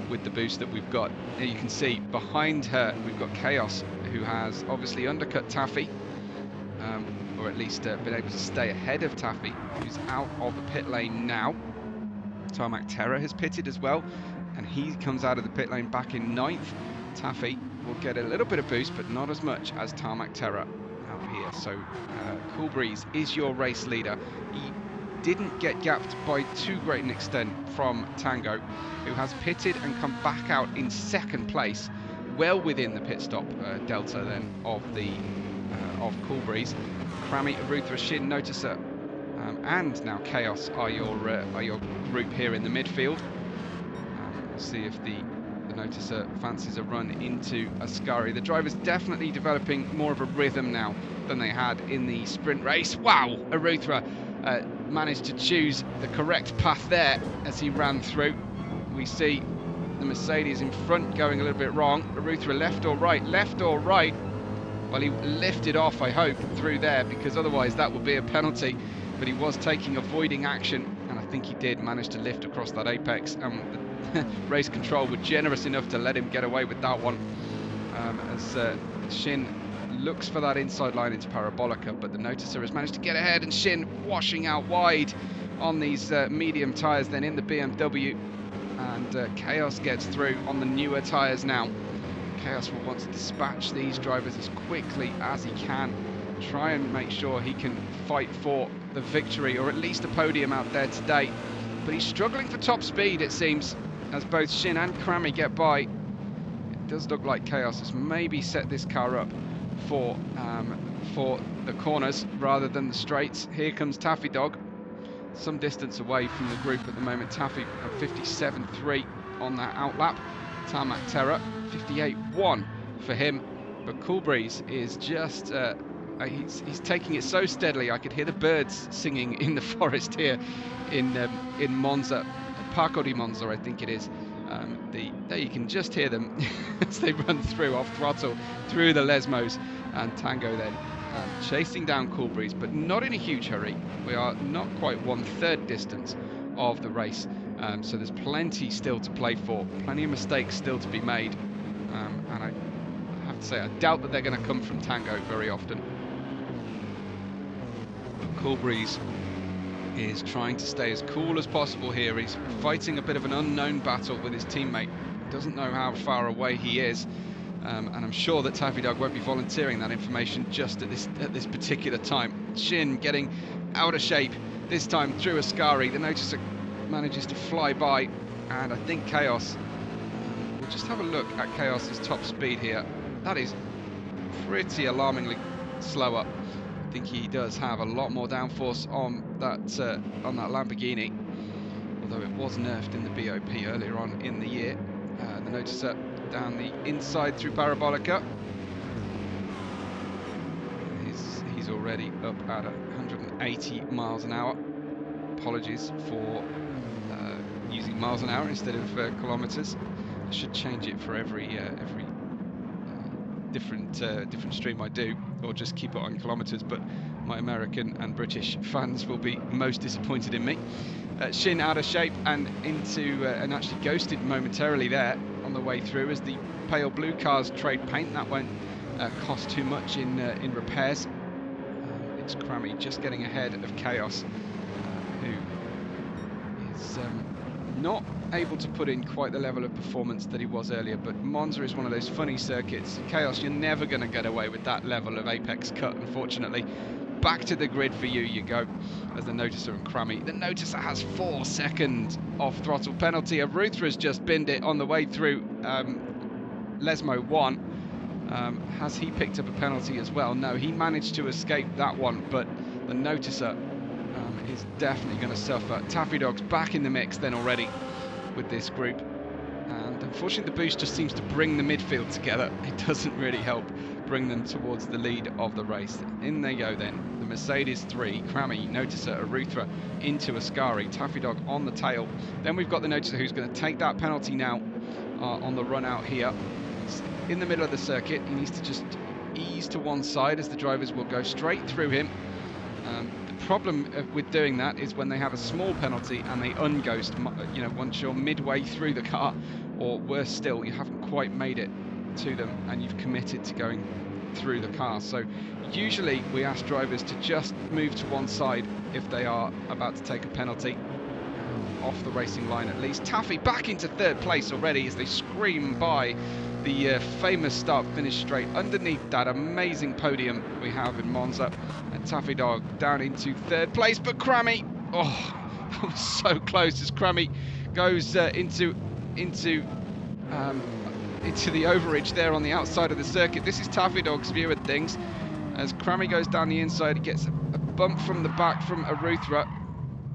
with the boost that we've got. Here you can see behind her we've got Chaos, who has obviously undercut Taffy, or at least been able to stay ahead of Taffy, who's out of the pit lane now. Tarmac Terror has pitted as well, and he comes out of the pit lane back in 9th. Taffy will get a little bit of boost, but not as much as Tarmac Terror out here. So Cool Breeze is your race leader. He didn't get gapped by too great an extent from Tango, who has pitted and come back out in 2nd place, well within the pit stop delta then of Cool Breeze. Crammy, Arutha, Shin, Noticer, and now Chaos are your group here in the midfield. We'll see if the Noticer fancies a run into Ascari. The drivers definitely developing more of a rhythm now than they had in the sprint race. Wow, Arutha managed to choose the correct path there as he ran through. We see the Mercedes in front going a little bit wrong. Arutha left or right? Left or right? Well, he lifted off, I hope, through there, because otherwise that would be a penalty. But he was taking avoiding action, and I think he did manage to lift across that apex, and the race control were generous enough to let him get away with that one, as Shin looks for that inside line into Parabolica, but the Noticer has managed to get ahead, and Shin washing out wide on these medium tyres then in the BMW, and Chaos gets through on the newer tyres now. Chaos will want to dispatch these drivers as quickly as he can try and make sure he can fight for the victory, or at least a podium out there today. But he's struggling for top speed, it seems, as both Shin and Krammy get by. It does look like Chaos has maybe set this car up for the corners rather than the straights. Here comes Taffy Dog, some distance away from the group at the moment. Taffy at 57.3 on that outlap. Tarmac Terror 58.1 for him. But Cool Breeze is just he's taking it so steadily. I could hear the birds singing in the forest here in Monza, Parco di Monza, I think it is. There you can just hear them as they run through off throttle through the Lesmos, and Tango then chasing down Cool Breeze, but not in a huge hurry. We are not quite 1/3 distance of the race, so there's plenty still to play for, plenty of mistakes still to be made, and I have to say I doubt that they're going to come from Tango very often. But Cool Breeze is trying to stay as cool as possible here. He's fighting a bit of an unknown battle with his teammate. Doesn't know how far away he is, and I'm sure that Taffy Dog won't be volunteering that information just at this particular time. Shin getting out of shape, this time through Ascari. The Noticer manages to fly by, and I think Chaos, we'll just have a look at Chaos's top speed here. That is pretty alarmingly slower. I think he does have a lot more downforce on that Lamborghini, although it was nerfed in the BOP earlier on in the year. The Noticer down the inside through Parabolica. He's already up at 180 miles an hour. Apologies for using miles an hour instead of kilometers. I should change it for every different stream I do, or just keep it on kilometers, but my American and British fans will be most disappointed in me. Shin out of shape and into and actually ghosted momentarily there on the way through as the pale blue cars trade paint. That won't cost too much in repairs. It's Krammy just getting ahead of Chaos, who is not able to put in quite the level of performance that he was earlier, but Monza is one of those funny circuits. Chaos, you're never going to get away with that level of apex cut, unfortunately. Back to the grid for you go, as the Noticer and Krammy. The Noticer has 4-second off throttle penalty. Aruthra's just binned it on the way through Lesmo 1. Has he picked up a penalty as well? No, he managed to escape that one, but the Noticer is definitely going to suffer. Taffy Dog's back in the mix then already with this group, and unfortunately the boost just seems to bring the midfield together. It doesn't really help bring them towards the lead of the race. In they go then, the Mercedes 3, Krammy, Noticer, Aruthra into Ascari, Taffy Dog on the tail. Then we've got the Noticer who's going to take that penalty now on the run out here. He's in the middle of the circuit. He needs to just ease to one side as the drivers will go straight through him. The problem with doing that is when they have a small penalty and they unghost, you know, once you're midway through the car, or worse still, you haven't quite made it to them and you've committed to going through the car. So usually we ask drivers to just move to one side if they are about to take a penalty, off the racing line at least. Taffy back into 3rd place already as they scream by the famous start-finish straight underneath that amazing podium we have in Monza, and Taffy Dog down into 3rd place. But Krammy, oh, that was so close as Krammy goes into the overage there on the outside of the circuit. This is Taffy Dog's view of things. As Krammy goes down the inside, he gets a bump from the back from Aruthra,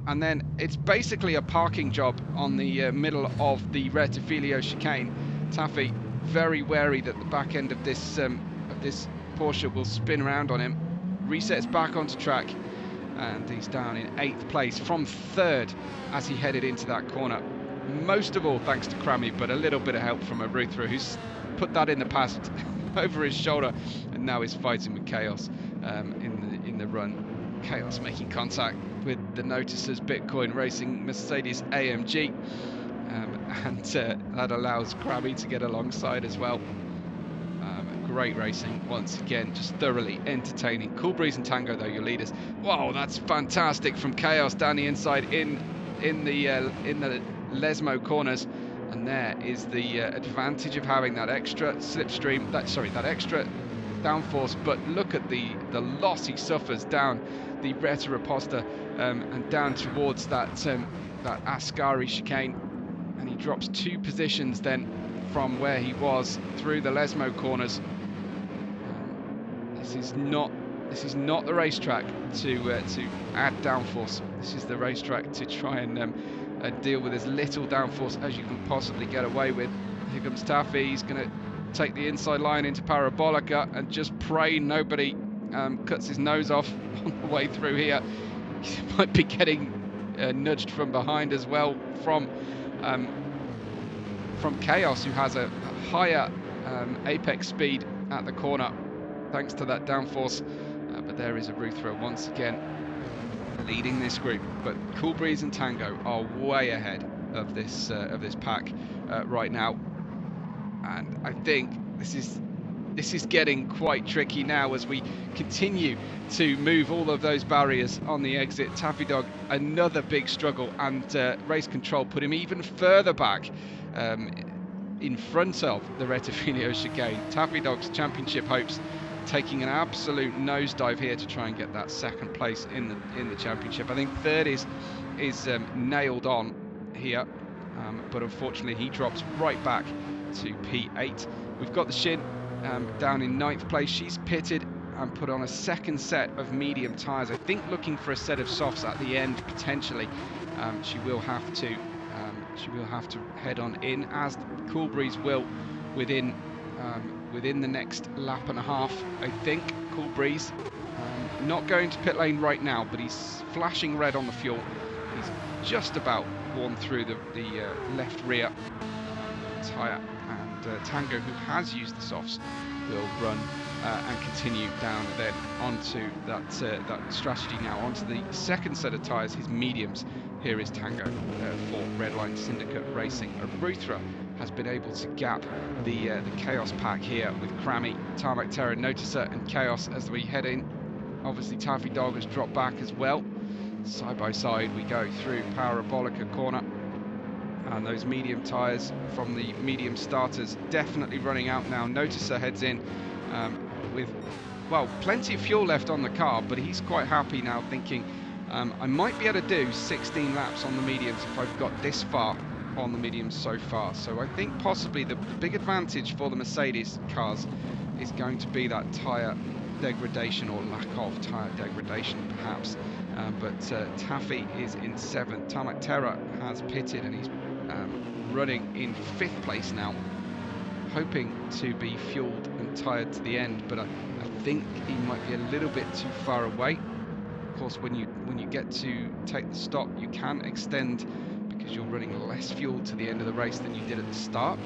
and then it's basically a parking job on the middle of the Rettifilio chicane. Taffy very wary that the back end of this Porsche will spin around on him, resets back onto track, and he's down in 8th place from 3rd as he headed into that corner. Most of all thanks to Krammy, but a little bit of help from Aruthra, who's put that in the past over his shoulder and now is fighting with Chaos in the run. Chaos making contact with the Noticer's Bitcoin Racing Mercedes AMG, and that allows Krammy to get alongside as well. Great racing once again, just thoroughly entertaining. Cool Breeze and Tango though, your leaders. Wow, that's fantastic from Chaos down the inside in the Lesmo corners, and there is the advantage of having that extra slipstream, that extra downforce, but look at the loss he suffers down the Reta Raposta and down towards that Ascari chicane, and he drops 2 positions then from where he was through the Lesmo corners. This is not the racetrack to add downforce. This is the racetrack to try and deal with as little downforce as you can possibly get away with. Here comes Taffy. He's going to take the inside line into Parabolica and just pray nobody cuts his nose off on the way through here. He might be getting nudged from behind as well from Chaos, who has a higher apex speed at the corner thanks to that downforce. But there is Aruthra once again leading this group. But Cool Breeze and Tango are way ahead of this pack right now, and I think this is getting quite tricky now as we continue to move all of those barriers on the exit. Taffy Dog, another big struggle, and race control put him even further back in front of the Retafilio chicane. Taffy Dog's championship hopes taking an absolute nosedive here to try and get that 2nd place in the championship. I think 3rd is nailed on here, but unfortunately he drops right back to P8. We've got the Shin down in 9th place. She's pitted and put on a 2nd set of medium tyres. I think looking for a set of softs at the end potentially. She will have to head on in, as Cool Breeze will within the next lap and a half. I think Cool Breeze not going to pit lane right now, but he's flashing red on the fuel. He's just about worn through the left rear tyre, and Tango, who has used the softs, will run and continue down then onto that strategy now onto the 2nd set of tyres, his mediums. Here is Tango for Redline Syndicate Racing. Aruthra has been able to gap the Chaos pack here with Crammy, Tarmac Terror, Noticer and Chaos as we head in. Obviously Taffy Dog has dropped back as well. Side by side we go through Parabolica corner, and those medium tyres from the medium starters definitely running out now. Noticer heads in with, well, plenty of fuel left on the car, but he's quite happy now, thinking I might be able to do 16 laps on the mediums if I've got this far on the mediums so far. So I think possibly the big advantage for the Mercedes cars is going to be that tyre degradation, or lack of tyre degradation perhaps. But Taffy is in 7th. Tarmac Terror has pitted and he's running in 5th place now, hoping to be fueled and tired to the end, but I think he might be a little bit too far away. Of course, when you get to take the stop, you can extend because you're running less fuel to the end of the race than you did at the start.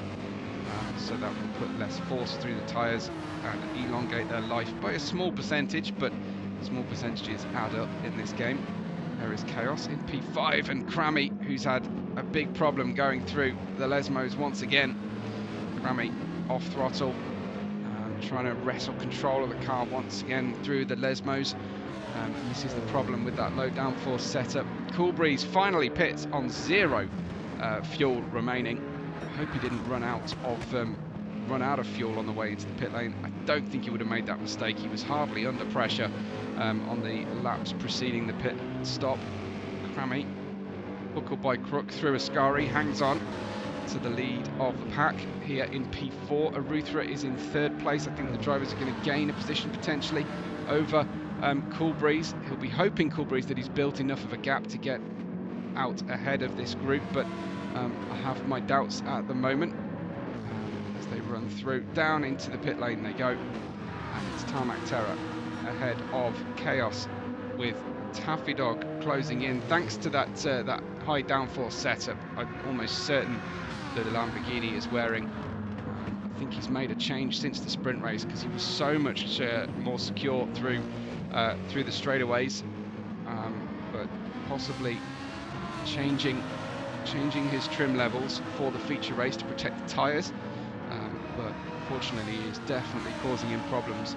So that will put less force through the tyres and elongate their life by a small percentage, but small percentages add up in this game. There is Chaos in P5, and Crammy, who's had a big problem going through the Lesmos once again. Crammy off throttle, trying to wrestle control of the car once again through the Lesmos. This is the problem with that low downforce setup. Cool Breeze finally pits on 0 fuel remaining. I hope he didn't run out of fuel on the way into the pit lane. I don't think he would have made that mistake. He was hardly under pressure on the laps preceding the pit stop. Crammy, buckled by Crook through Ascari, hangs on to the lead of the pack here in P4. Aruthra is in 3rd place. I think the drivers are going to gain a position potentially over Cool Breeze. He'll be hoping, Cool Breeze, that he's built enough of a gap to get out ahead of this group, but I have my doubts at the moment. As they run through, down into the pit lane they go, and it's Tarmac Terror ahead of Chaos, with Taffy Dog closing in thanks to that high downforce setup. I'm almost certain that the Lamborghini is wearing. I think he's made a change since the sprint race, because he was so much more secure through the straightaways, but possibly changing his trim levels for the feature race to protect the tyres, but fortunately he's definitely causing him problems.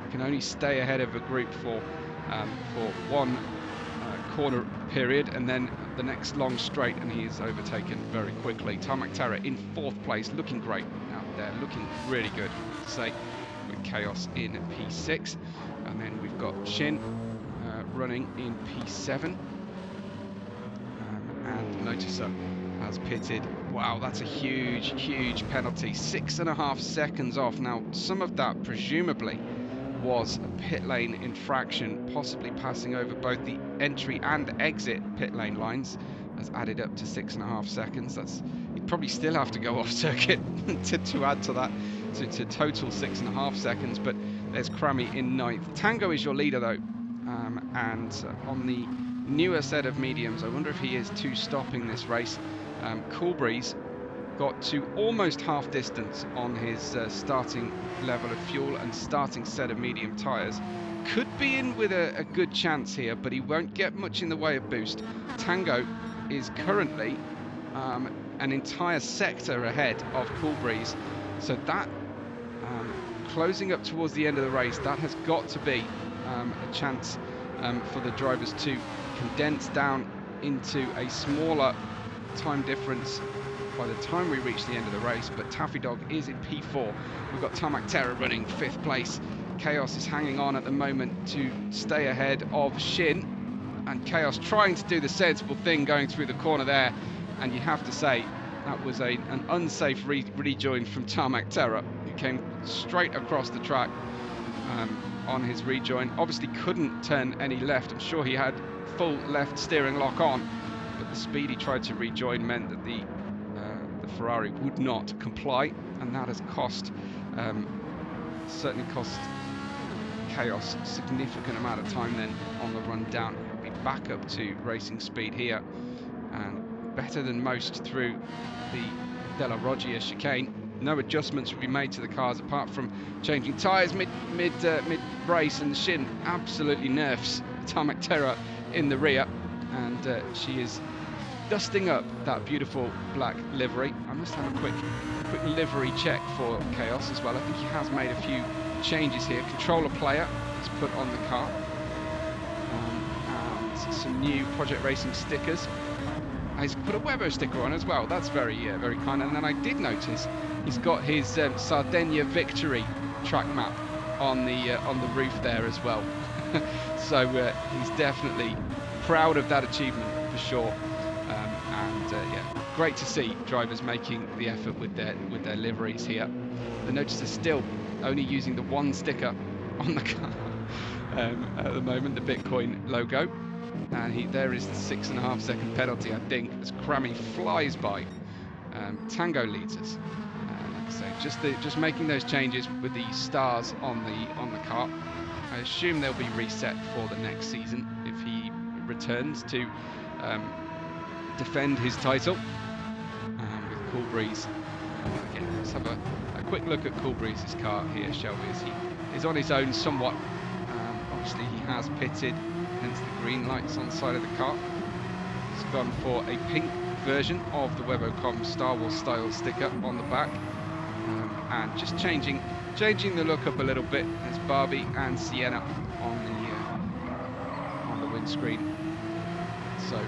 He can only stay ahead of a group for one corner period, and then the next long straight, and he is overtaken very quickly. Tarmac Terror in 4th place, looking great out there, looking really good, to say. with Chaos in P6, and then we've got Shin running in P7, and Motorsport has pitted. Wow, that's a huge penalty, 6.5 seconds off. Now, some of that presumably was a pit lane infraction, possibly passing over both the entry and exit pit lane lines, has added up to 6.5 seconds. You'd probably still have to go off circuit to add to that, to total 6.5 seconds. But there's Crammy in 9th. Tango is your leader though, and on the newer set of mediums, I wonder if he is stopping this race. Cool Breeze got to almost half distance on his starting level of fuel and starting set of medium tyres. Could be in with a good chance here, but he won't get much in the way of boost. Tango is currently an entire sector ahead of Cool Breeze, so that closing up towards the end of the race, that has got to be a chance for the drivers to condense down into a smaller time difference by the time we reach the end of the race. But Taffy Dog is in P4. We've got Tarmac Terror running 5th place. Chaos is hanging on at the moment to stay ahead of Shin, and Chaos trying to do the sensible thing going through the corner there, and you have to say that was an unsafe rejoin from Tarmac Terror, who came straight across the track on his rejoin. Obviously couldn't turn any left. I'm sure he had full left steering lock on, but the speed he tried to rejoin meant that the Ferrari would not comply, and that has certainly cost Chaos a significant amount of time then on the run down. He'll be back up to racing speed here, and better than most through the Della Roggia chicane. No adjustments will be made to the cars apart from changing tyres mid race, and Shin absolutely nerfs Tarmac Terror in the rear, and she is dusting up that beautiful black livery. I must have a quick livery check for Chaos as well. I think he has made a few changes here. Controller player is put on the car, and some new Project Racing stickers. He's put a Webbo sticker on as well. That's very kind. And then I did notice he's got his Sardinia Victory track map on the roof there as well. So he's definitely proud of that achievement for sure. Yeah, great to see drivers making the effort with their liveries here. I notice they're still only using the one sticker on the car at the moment, the Bitcoin logo. And there is the 6.5 second penalty, I think, as Crammy flies by. Tango leads us. Like I say, just making those changes with the stars on the car. I assume they'll be reset for the next season if he returns to defend his title with Cool Breeze. Again, let's have a quick look at Cool Breeze's car here, shall we? As he is on his own somewhat. Obviously, he has pitted, hence the green lights on the side of the car. He's gone for a pink version of the Webbo Star Wars style sticker on the back, and just changing the look up a little bit. There's Barbie and Sienna on the windscreen. So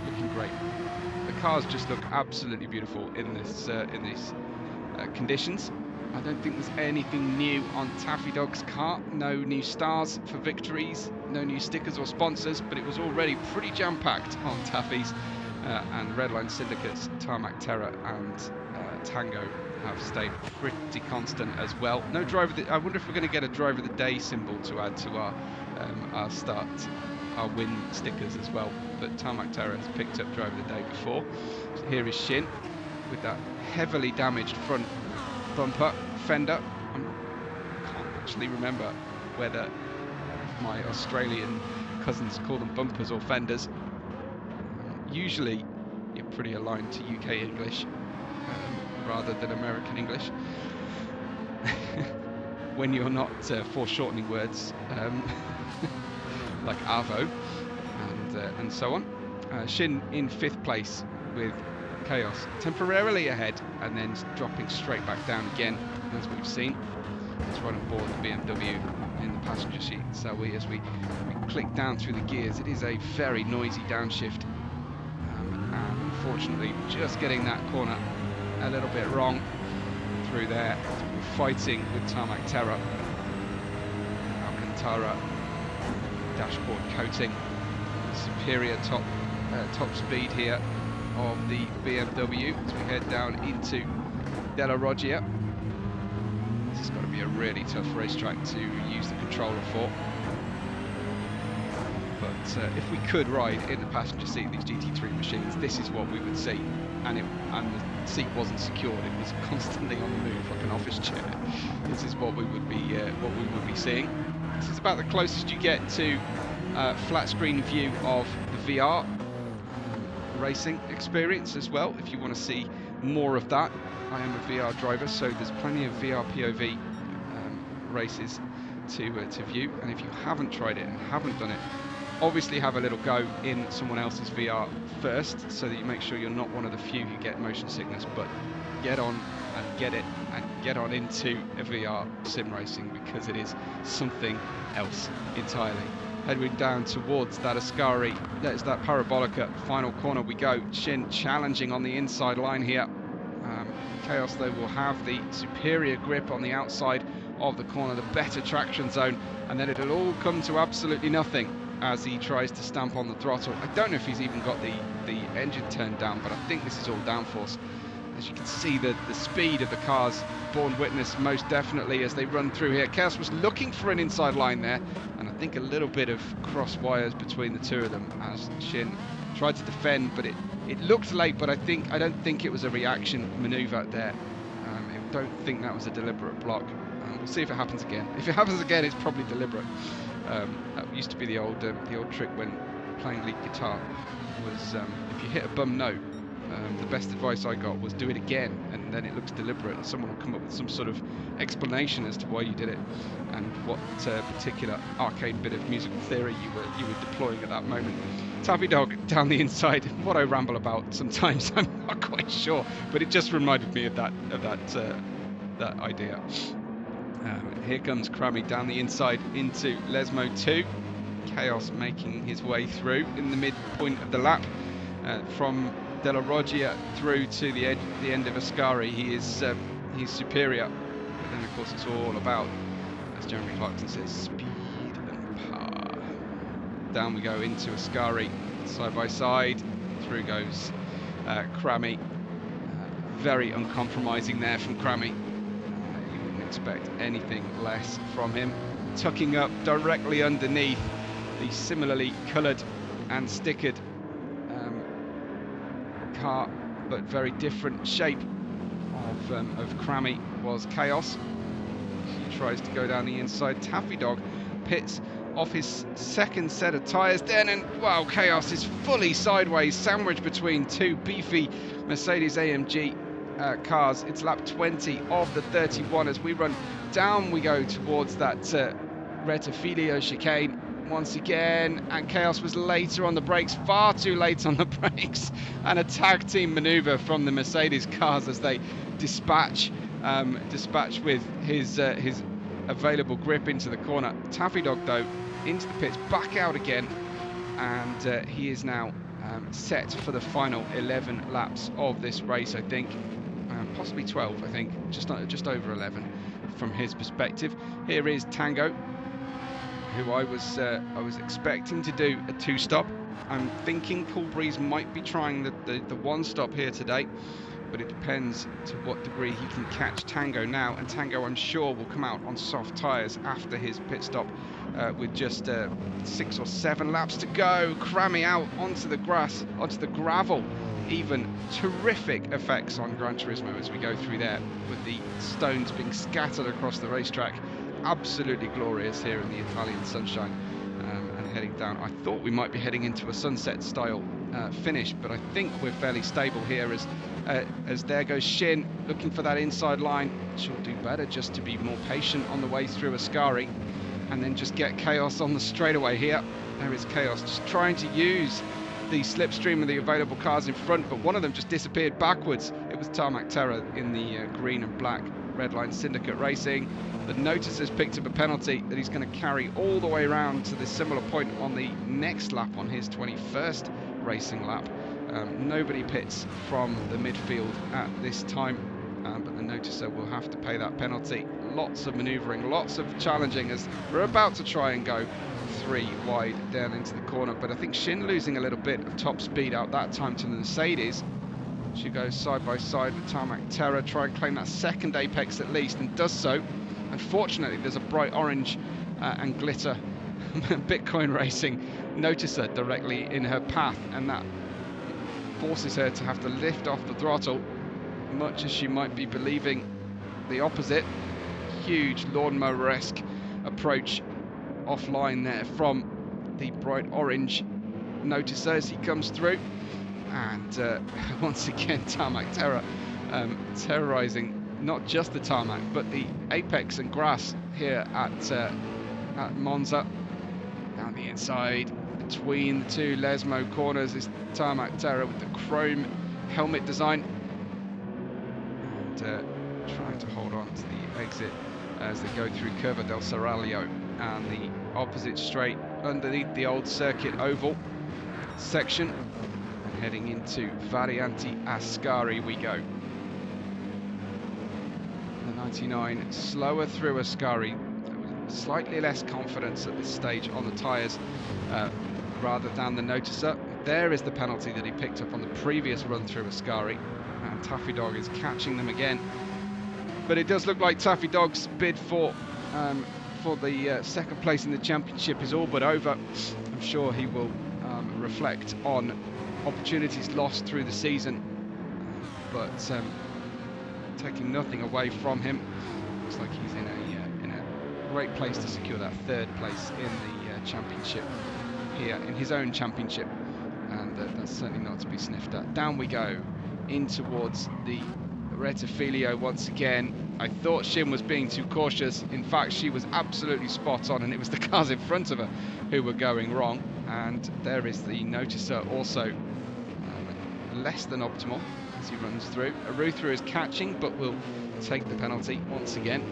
looking great. The cars just look absolutely beautiful in these conditions. I don't think there's anything new on Taffy Dog's car. No new stars for victories, no new stickers or sponsors, but it was already pretty jam-packed on Taffy's. And Redline Syndicates, Tarmac Terror and Tango have stayed pretty constant as well. No driver. I wonder if we're going to get a driver of the day symbol to add to our win stickers as well. But Tarmac Terror has picked up driver of the day before. So here is Shin with that heavily damaged front bumper fender. I can't actually remember whether my Australian cousins call them bumpers or fenders. Usually you're pretty aligned to UK English rather than American English when you're not foreshortening words like Arvo and so on. Shin in 5th place with Chaos temporarily ahead and then dropping straight back down again, as we've seen. It's right on board the BMW in the passenger seat. So as we click down through the gears, it is a very noisy downshift. And unfortunately, just getting that corner a little bit wrong through there. We're fighting with Tarmac Terra. Alcantara dashboard coating. Superior top speed here of the BMW as we head down into Della Roggia. This has got to be a really tough racetrack to use the controller for. But if we could ride in the passenger seat of these GT3 machines, this is what we would see. And the seat wasn't secured; it was constantly on the move, like an office chair. This is what we would be seeing. This is about the closest you get to flat screen view of the VR racing experience as well. If you want to see more of that, I am a VR driver, so there's plenty of VR POV races to view. And if you haven't tried it and haven't done it, obviously have a little go in someone else's VR first, so that you make sure you're not one of the few who get motion sickness, but get on and get on into a VR sim racing, because it is something else entirely. Heading down towards that Ascari, that's that Parabolica, final corner we go. Shin challenging on the inside line here. Chaos though will have the superior grip on the outside of the corner, the better traction zone, and then it'll all come to absolutely nothing as he tries to stamp on the throttle. I don't know if he's even got the engine turned down, but I think this is all downforce. As you can see, the speed of the cars borne witness most definitely as they run through here. Chaos was looking for an inside line there, and I think a little bit of cross wires between the two of them as Shin tried to defend, but it looked late, but I don't think it was a reaction manoeuvre there. I don't think that was a deliberate block. We'll see if it happens again. If it happens again, it's probably deliberate. That used to be the old trick when playing lead guitar, was if you hit a bum note, the best advice I got was do it again, and then it looks deliberate, and someone will come up with some sort of explanation as to why you did it and what particular arcade bit of musical theory you were deploying at that moment. Taffy Dog down the inside. What I ramble about sometimes, I'm not quite sure, but it just reminded me of that idea. Here comes Crummy down the inside into Lesmo 2. Chaos making his way through in the midpoint of the lap from Della Roggia through to the end of Ascari. He's superior, but then of course it's all about, as Jeremy Clarkson says, speed and power. Down we go into Ascari, side by side. Through goes Crammy. Very uncompromising there from Crammy. You wouldn't expect anything less from him. Tucking up directly underneath the similarly coloured and stickered car, but very different shape of Crammy was Chaos. He tries to go down the inside. Taffy Dog pits off his second set of tyres then, and wow, Chaos is fully sideways, sandwiched between two beefy Mercedes AMG cars. It's lap 20 of the 31 as we run down. We go towards that Rettifilio chicane once again, and Chaos was later on the brakes, far too late on the brakes, and a tag team maneuver from the Mercedes cars as they dispatch with his available grip into the corner. Taffy Dog though into the pits, back out again, and he is now set for the final 11 laps of this race, I think. Possibly 12, I think, just over 11 from his perspective. Here is Tango, who I was expecting to do a two-stop. I'm thinking Paul Breeze might be trying the one-stop here today, but it depends to what degree he can catch Tango now. And Tango, I'm sure, will come out on soft tyres after his pit stop with just 6 or 7 laps to go. Cramming out onto the grass, onto the gravel. Even terrific effects on Gran Turismo as we go through there, with the stones being scattered across the racetrack. Absolutely glorious here in the Italian sunshine, and heading down. I thought we might be heading into a sunset style finish, but I think we're fairly stable here as there goes Shin looking for that inside line. She'll do better just to be more patient on the way through Ascari and then just get Chaos on the straightaway here. There is Chaos just trying to use the slipstream of the available cars in front, but one of them just disappeared backwards. It was Tarmac Terra in the green and black Redline Syndicate Racing. The notice has picked up a penalty that he's going to carry all the way around to this similar point on the next lap, on his 21st racing lap. Nobody pits from the midfield at this time, but and Noticer will have to pay that penalty. Lots of manoeuvring, lots of challenging as we're about to try and go 3 wide down into the corner, but I think Shin losing a little bit of top speed out that time to the Mercedes. She goes side by side with Tarmac Terror, try and claim that second apex at least, and does so. Unfortunately, there's a bright orange and glitter Bitcoin Racing Noticer directly in her path, and that forces her to have to lift off the throttle, much as she might be believing the opposite. Huge lawnmower-esque approach offline there from the bright orange Noticer as he comes through. And once again, Tarmac Terror terrorising not just the tarmac, but the apex and grass here at Monza. Down the inside, between the two Lesmo corners, is Tarmac Terror with the chrome helmet design. And trying to hold on to the exit as they go through Curva del Serralio and the opposite straight underneath the old circuit oval section. Heading into Varianti Ascari we go. The 99 slower through Ascari, slightly less confidence at this stage on the tyres rather than the Noticer. There is the penalty that he picked up on the previous run through Ascari, and Taffy Dog is catching them again. But it does look like Taffy Dog's bid for the second place in the championship is all but over. I'm sure he will reflect on opportunities lost through the season, but taking nothing away from him. Looks like he's in a great place to secure that third place in the championship here, in his own championship, and that's certainly not to be sniffed at. Down we go in towards the Rettifilio once again. I thought Shin was being too cautious. In fact, she was absolutely spot on, and it was the cars in front of her who were going wrong. And there is the Noticer also less than optimal as he runs through. Arutha is catching, but will take the penalty once again.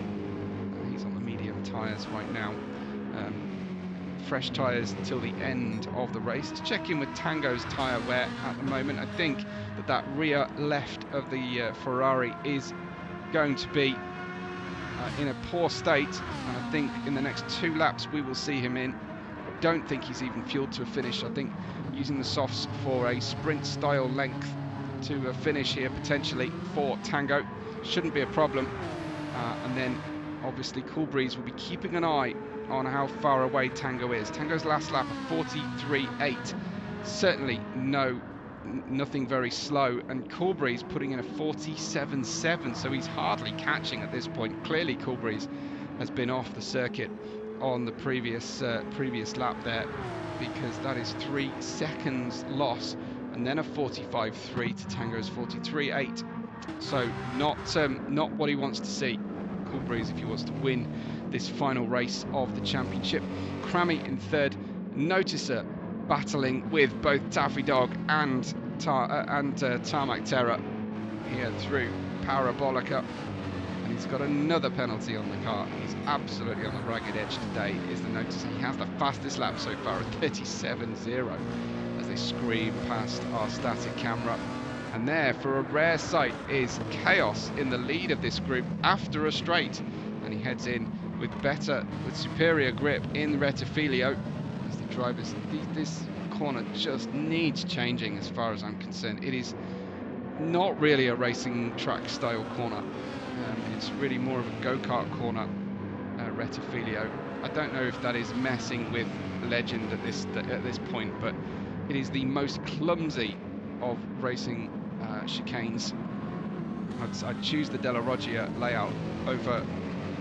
He's on the medium tyres right now. Fresh tyres until the end of the race. To check in with Tango's tyre wear at the moment, I think that rear left of the Ferrari is going to be in a poor state, and I think in the next 2 laps we will see him in. I don't think he's even fueled to a finish. I think using the softs for a sprint style length to finish here potentially for Tango shouldn't be a problem. And then obviously Cool Breeze will be keeping an eye on how far away Tango is. Tango's last lap of 43.8, certainly nothing very slow, and Cool Breeze putting in a 47.7, so he's hardly catching at this point. Clearly Cool Breeze has been off the circuit on the previous lap there, because that is 3 seconds loss, and then a 45.3 to Tango's 43.8. So not what he wants to see, Cool Breeze, if he wants to win this final race of the championship. Crammy in third, Noticer battling with both Taffy Dog and Tarmac Terror here through Parabolica. And he's got another penalty on the car. He's absolutely on the ragged edge today, is the Noticer. He has the fastest lap so far at 37.0 as they scream past our static camera. And there, for a rare sight, is Chaos in the lead of this group after a straight. And he heads in with superior grip in Rettifilio as the drivers. This corner just needs changing as far as I'm concerned. It is not really a racing track style corner. It's really more of a go-kart corner, Rettifilio. I don't know if that is messing with legend at this point, but it is the most clumsy of racing chicanes. I'd choose the Della Roggia layout over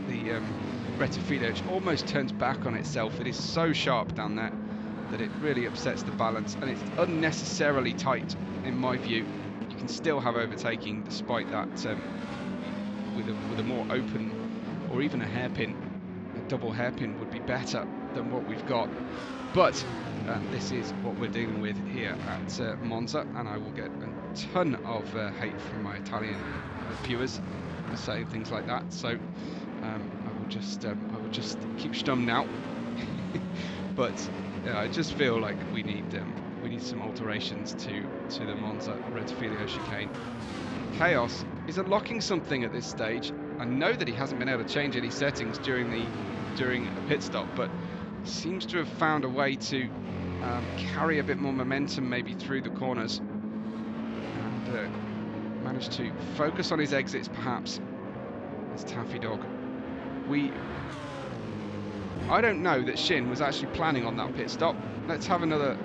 the Rettifilio, which almost turns back on itself. It is so sharp down there that it really upsets the balance, and it's unnecessarily tight in my view. You can still have overtaking despite that. With a more open, or even a hairpin, a double hairpin would be better than what we've got. But this is what we're dealing with here at Monza, and I will get a ton of hate from my Italian viewers for saying things like that. So I will just keep stum now. But I just feel like we need some alterations to the Monza Rettifilio chicane. Chaos is unlocking something at this stage. I know that he hasn't been able to change any settings during a pit stop, but seems to have found a way to carry a bit more momentum maybe through the corners, and managed to focus on his exits perhaps. As Taffy Dog, I don't know that Shin was actually planning on that pit stop. Let's have another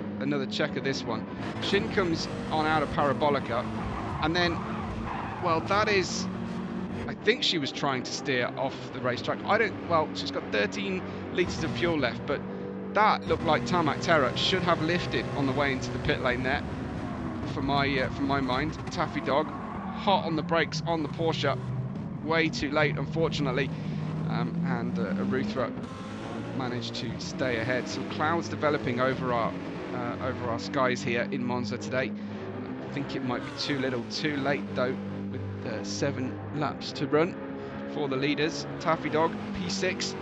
check of this one. Shin comes on out of Parabolica, and then, well, that is, I think she was trying to steer off the racetrack. Well, she's got 13 litres of fuel left, but that looked like Tarmac Terror should have lifted on the way into the pit lane there, for my mind. Taffy Dog, hot on the brakes on the Porsche, way too late, unfortunately, and Aruthra managed to stay ahead. Some clouds developing over our skies here in Monza today. I think it might be too little too late though, with 7 laps to run for the leaders. Taffy Dog, P6,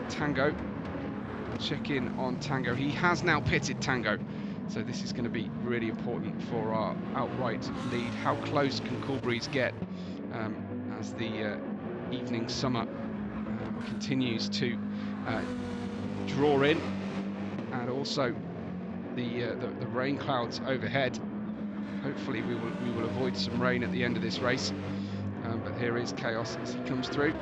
Tango, check in on Tango. He has now pitted, Tango, so this is going to be really important for our outright lead. How close can Coolbreeze get as the evening summer continues to draw in, and also the rain clouds overhead. Hopefully we will avoid some rain at the end of this race, but here is Chaos as he comes through.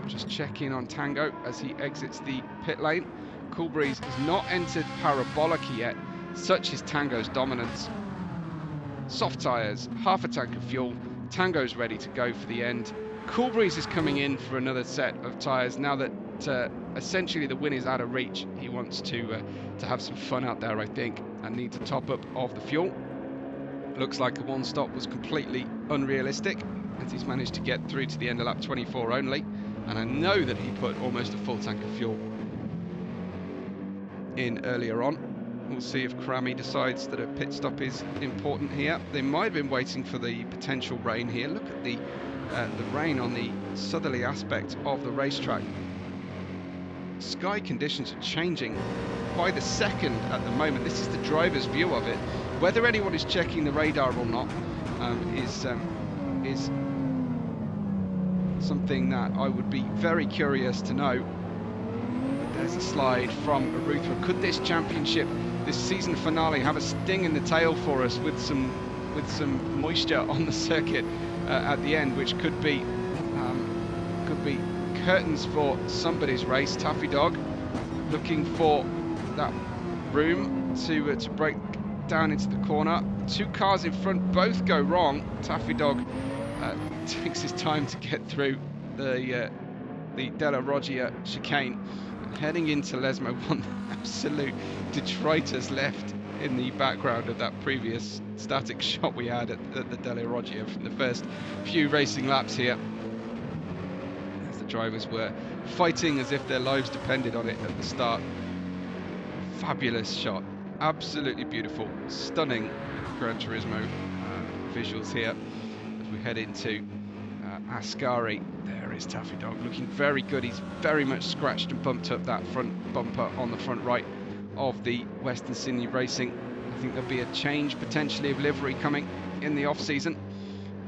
Just check in on Tango as he exits the pit lane. Coolbreeze has not entered Parabolica yet, such is Tango's dominance. Soft tyres, half a tank of fuel, Tango's ready to go for the end. Coolbreeze is coming in for another set of tyres now that essentially the win is out of reach. He wants to have some fun out there, I think, and need to top up of the fuel. Looks like the one stop was completely unrealistic, as he's managed to get through to the end of lap 24 only, and I know that he put almost a full tank of fuel in earlier on. We'll see if Krammy decides that a pit stop is important here. They might have been waiting for the potential rain here. Look at the rain on the southerly aspect of the racetrack. Sky conditions are changing by the second at the moment. This is the driver's view of it. Whether anyone is checking the radar or not is something that I would be very curious to know. There's a slide from Aruthra. Could this championship, this season finale, have a sting in the tail for us with some moisture on the circuit at the end, which could be curtains for somebody's race? Taffy Dog looking for that room to break down into the corner. 2 cars in front, both go wrong. Taffy Dog takes his time to get through the Della Roggia chicane, heading into Lesmo. One absolute detritus left in the background of that previous static shot we had at the Della Roggia from the first few racing laps here, as the drivers were fighting as if their lives depended on it at the start. Fabulous shot, absolutely beautiful, stunning Gran Turismo visuals here as we head into Ascari. There is Taffy Dog looking very good. He's very much scratched and bumped up that front bumper on the front right of the Western Sydney Racing. I think there'll be a change potentially of livery coming in the off season,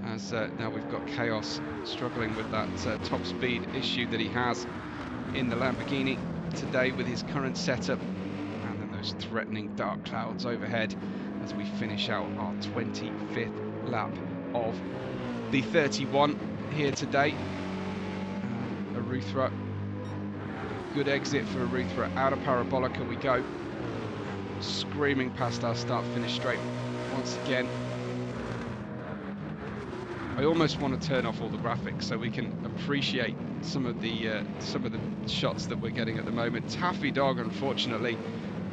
as now we've got Chaos struggling with that top speed issue that he has in the Lamborghini today with his current setup, and then those threatening dark clouds overhead as we finish out our 25th lap of the 31 here today. Aruthra, good exit for Aruthra. Out of Parabolica we go, screaming past our start finish straight once again. I almost want to turn off all the graphics so we can appreciate some of the shots that we're getting at the moment. Taffy Dog, unfortunately,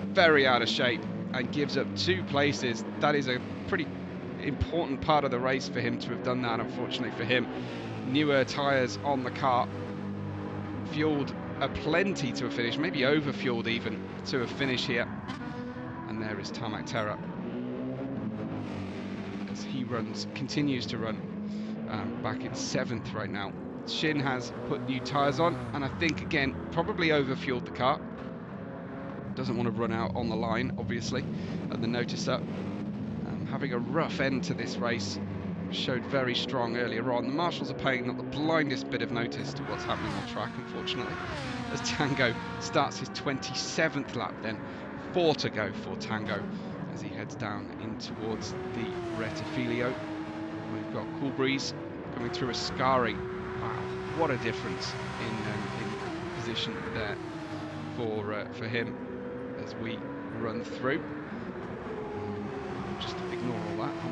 very out of shape and gives up 2 places. That is a pretty important part of the race for him to have done that, unfortunately for him. Newer tyres on the car, fueled aplenty to a finish, maybe over-fueled even to a finish here. And there is Tarmac Terror as he continues to run back in 7th right now. Shin has put new tyres on, and I think again probably over-fueled the car. Doesn't want to run out on the line, obviously, at the noticer. Having a rough end to this race showed very strong earlier on. The marshals are paying not the blindest bit of notice to what's happening on track, unfortunately, as Tango starts his 27th lap then. 4 to go for Tango as he heads down in towards the Rettifilio. We've got Cool Breeze coming through Ascari. Wow, what a difference in position there for him as we run through. Just ignore all that, or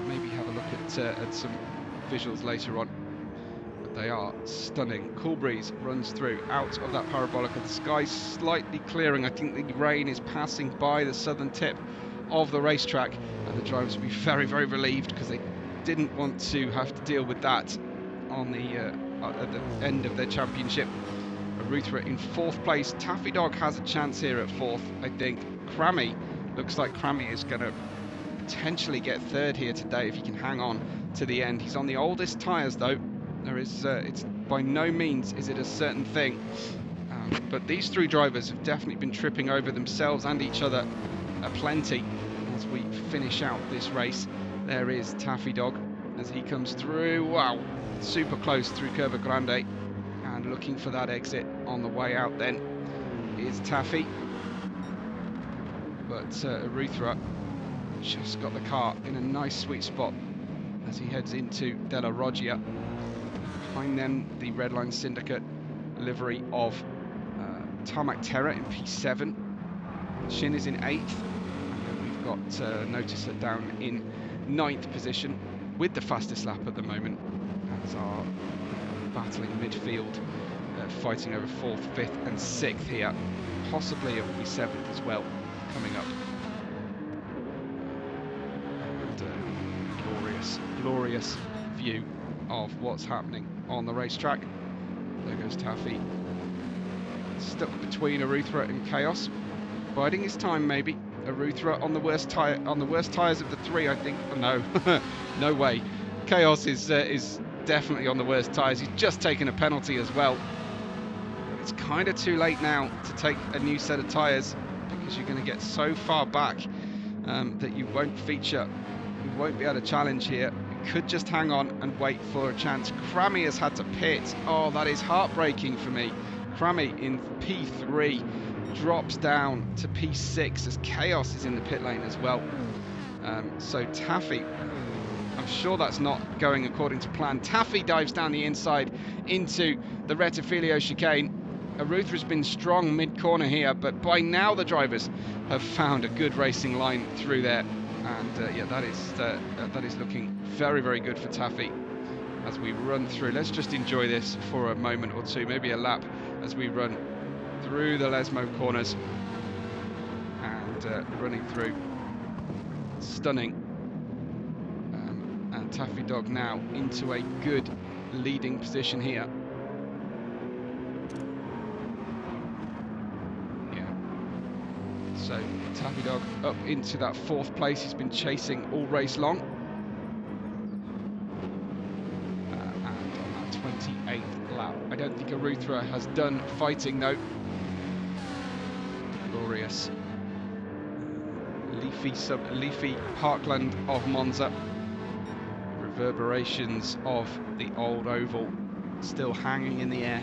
maybe have a look at some visuals later on. But they are stunning. Cool Breeze runs through out of that parabolic. The sky's slightly clearing. I think the rain is passing by the southern tip of the racetrack, and the drivers will be very, very relieved because they didn't want to have to deal with that on the at the end of their championship. Aruthra in 4th place. Taffy Dog has a chance here at 4th, I think. Crammy, looks like Crammy is going to potentially get 3rd here today if he can hang on to the end. He's on the oldest tyres though. There is it's by no means is it a certain thing, but these 3 drivers have definitely been tripping over themselves and each other plenty as we finish out this race. There is Taffy Dog as he comes through. Wow, super close through Curva Grande, and looking for that exit on the way out then is Taffy. But Aruthra just got the car in a nice sweet spot as he heads into Della Roggia. Behind them, the Redline Syndicate livery of Tarmac Terra in P7. Shin is in 8th, and then we've got Noticer down in 9th position with the fastest lap at the moment, as our battling midfield fighting over 4th, 5th and 6th here. Possibly it will be 7th as well coming up. And glorious view of what's happening on the racetrack. There goes Taffy, stuck between Aruthra and Chaos, biding his time maybe. Aruthra on the worst tyres of the 3, I think. Oh, no, no way. Chaos is definitely on the worst tyres. He's just taken a penalty as well. It's kind of too late now to take a new set of tyres, because you're going to get so far back that you won't feature. You won't be able to challenge here. You could just hang on and wait for a chance. Crammy has had to pit. Oh, that is heartbreaking for me. Crammy in P3 drops down to P6 as Chaos is in the pit lane as well. So Taffy, I'm sure that's not going according to plan. Taffy dives down the inside into the Rettifilio chicane. Aruthra's been strong mid-corner here, but by now the drivers have found a good racing line through there. And yeah, that is looking very, very good for Taffy as we run through. Let's just enjoy this for a moment or two, maybe a lap, as we run through the Lesmo corners and running through. Stunning. And Taffy Dog now into a good leading position here. So Taffy Dog up into that 4th place. He's been chasing all race long. And on that 28th lap, I don't think Aruthra has done fighting though. Glorious. Leafy parkland of Monza. Reverberations of the old oval still hanging in the air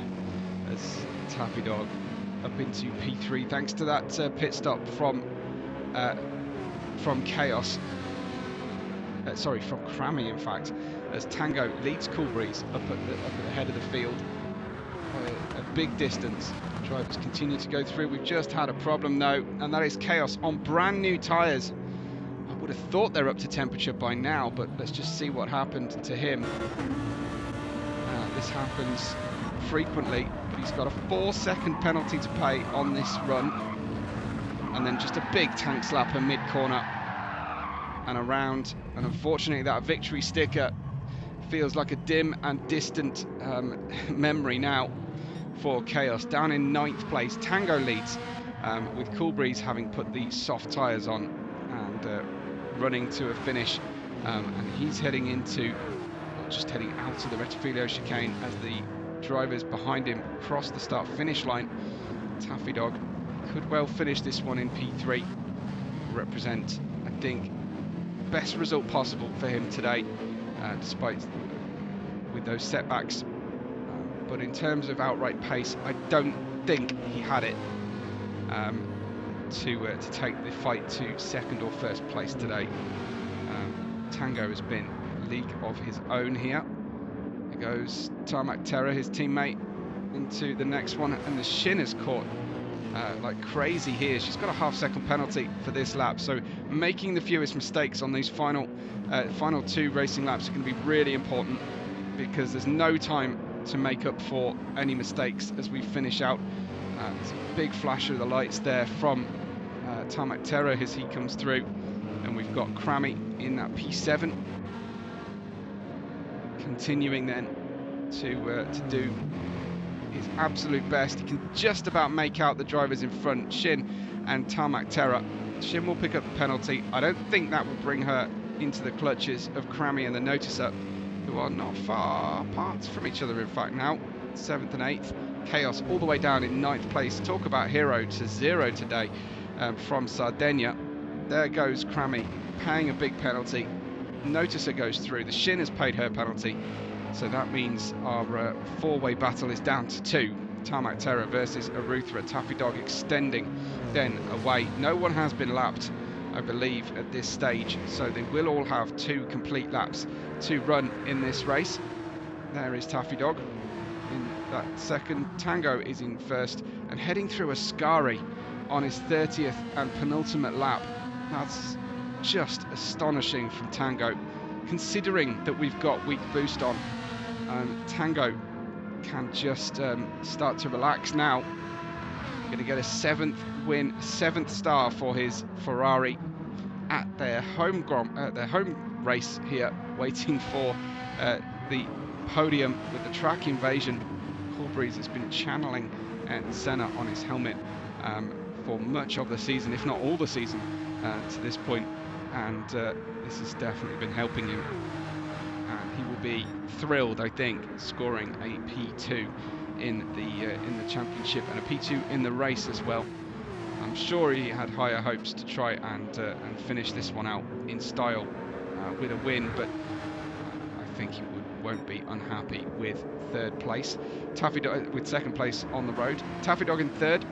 as Taffy Dog up into P3 thanks to that pit stop from Chaos. Sorry, from Crammy in fact, as Tango leads Cool Breeze up at the head of the field by a big distance. Drivers continue to go through. We've just had a problem though, and that is Chaos on brand new tyres. I would have thought they're up to temperature by now, but let's just see what happened to him. This happens frequently. He's got a 4-second penalty to pay on this run, and then just a big tank slapper mid-corner and around, and unfortunately that victory sticker feels like a dim and distant memory now for Chaos. Down in 9th place, Tango leads with Cool Breeze having put the soft tyres on and running to a finish, and he's heading into, just heading out of the Rettifilio chicane as the drivers behind him cross the start-finish line. Taffy Dog could well finish this one in P3. Represent, I think, best result possible for him today, despite with those setbacks. But in terms of outright pace, I don't think he had it to take the fight to second or first place today. Tango has been a league of his own here. There goes Tarmac Terror, his teammate, into the next one, and the Shin is caught like crazy here. She's got a half-second penalty for this lap, so making the fewest mistakes on these final 2 racing laps are going to be really important, because there's no time to make up for any mistakes as we finish out. There's a big flash of the lights there from Tarmac Terror as he comes through, and we've got Crammy in that P7 continuing then to do his absolute best. He can just about make out the drivers in front, Shin and Tarmac Terror. Shin will pick up the penalty. I don't think that will bring her into the clutches of Crammy and the Noticer, who are not far apart from each other in fact now, 7th and 8th. Chaos all the way down in 9th place. Talk about hero to zero today from Sardinia. There goes Crammy paying a big penalty. Noticer goes through. The Shin has paid her penalty, so that means our 4-way battle is down to 2. Tarmac Terror versus Aruthra. Taffy Dog extending then away. No one has been lapped, I believe, at this stage, so they will all have 2 complete laps to run in this race. There is Taffy Dog in that second. Tango is in first and heading through Ascari on his 30th and penultimate lap. That's just astonishing from Tango, considering that we've got weak boost on. Tango can just start to relax now. Going to get a 7th win, 7th star for his Ferrari at their home race here, waiting for the podium with the track invasion. Coolbreeze has been channeling Senna on his helmet for much of the season, if not all the season to this point, and this has definitely been helping him. And he will be thrilled, I think, scoring a P2 in the championship and a P2 in the race as well. I'm sure he had higher hopes to try and finish this one out in style with a win, but I think he won't be unhappy with 3rd place. Taffy Dog with 2nd place on the road. Taffy Dog in 3rd.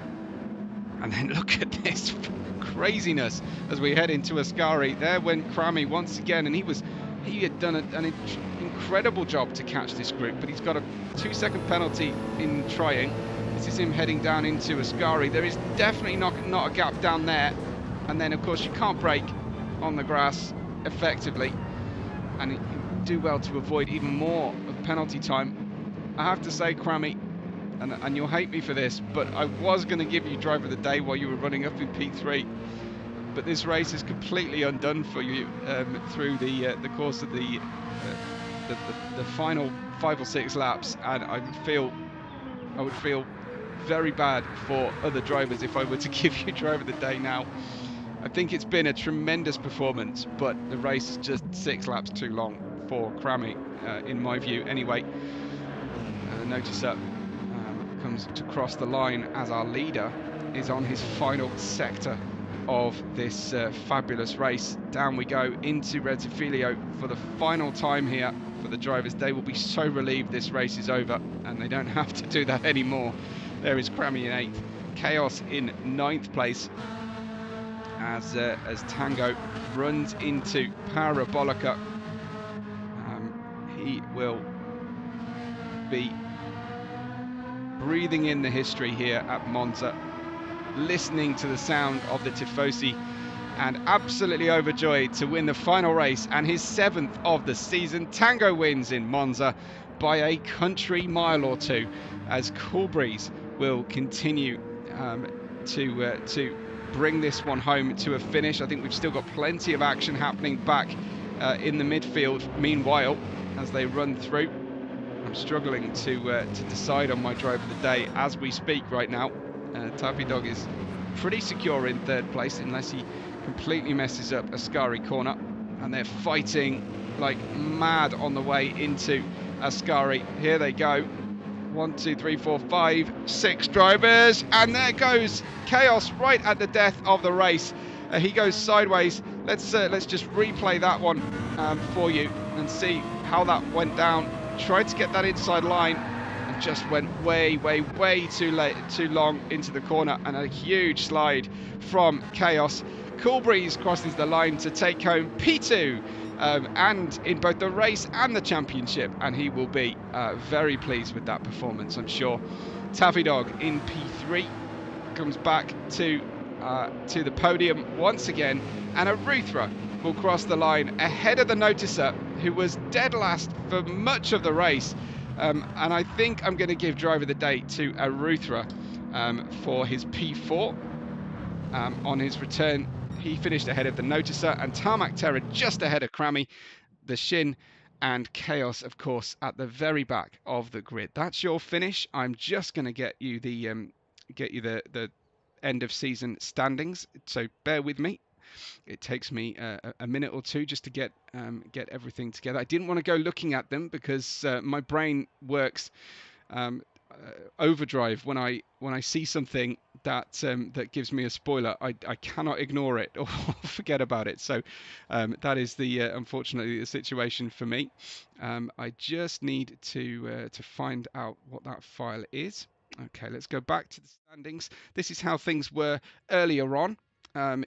And then look at this craziness as we head into Ascari. There went Crammy once again, and he had done an incredible job to catch this group, but he's got a 2-second penalty in trying. This is him heading down into Ascari. There is definitely not a gap down there, and then of course you can't brake on the grass effectively, and you do well to avoid even more of penalty time. I have to say, Crammy, and you'll hate me for this, but I was going to give you driver of the day while you were running up in P3, but this race is completely undone for you through the course of the final 5 or 6 laps, and I would feel very bad for other drivers if I were to give you driver of the day now. I think it's been a tremendous performance, but the race is just 6 laps too long for Crammy, in my view anyway. Noticer comes to cross the line as our leader is on his final sector of this fabulous race. Down we go into Retifilio for the final time here for the drivers. They will be so relieved this race is over and they don't have to do that anymore. There is Crammy in 8th, Chaos in 9th place as Tango runs into Parabolica. He will be breathing in the history here at Monza, listening to the sound of the Tifosi, and absolutely overjoyed to win the final race and his 7th of the season. Tango wins in Monza by a country mile or 2 as Coolbreeze will continue to bring this one home to a finish. I think we've still got plenty of action happening back in the midfield meanwhile as they run through. I'm struggling to decide on my driver of the day as we speak right now. Taffy Dog is pretty secure in 3rd place unless he completely messes up Ascari corner, and they're fighting like mad on the way into Ascari. Here they go. 1, 2, 3, 4, 5, 6 drivers, and there goes Chaos right at the death of the race. He goes sideways. let's just replay that one for you and see how that went down. Tried to get that inside line and just went way too long into the corner, and a huge slide from Chaos. Cool Breeze crosses the line to take home P2 and in both the race and the championship, and he will be very pleased with that performance, I'm sure. Taffy Dog in P3 comes back to the podium once again, and Aruthra will cross the line ahead of the Noticer, who was dead last for much of the race. And I think I'm going to give Driver of the Day to Aruthra for his P4. On his return, he finished ahead of the Noticer, and Tarmac Terror just ahead of Crammy, the Shin, and Chaos, of course, at the very back of the grid. That's your finish. I'm just going to get you the end of season standings, so bear with me. It takes me a minute or two just to get everything together. I didn't want to go looking at them because my brain works overdrive when I see something that gives me a spoiler. I cannot ignore it or forget about it. So that is unfortunately the situation for me. I just need to find out what that file is. Okay, let's go back to the standings. This is how things were earlier on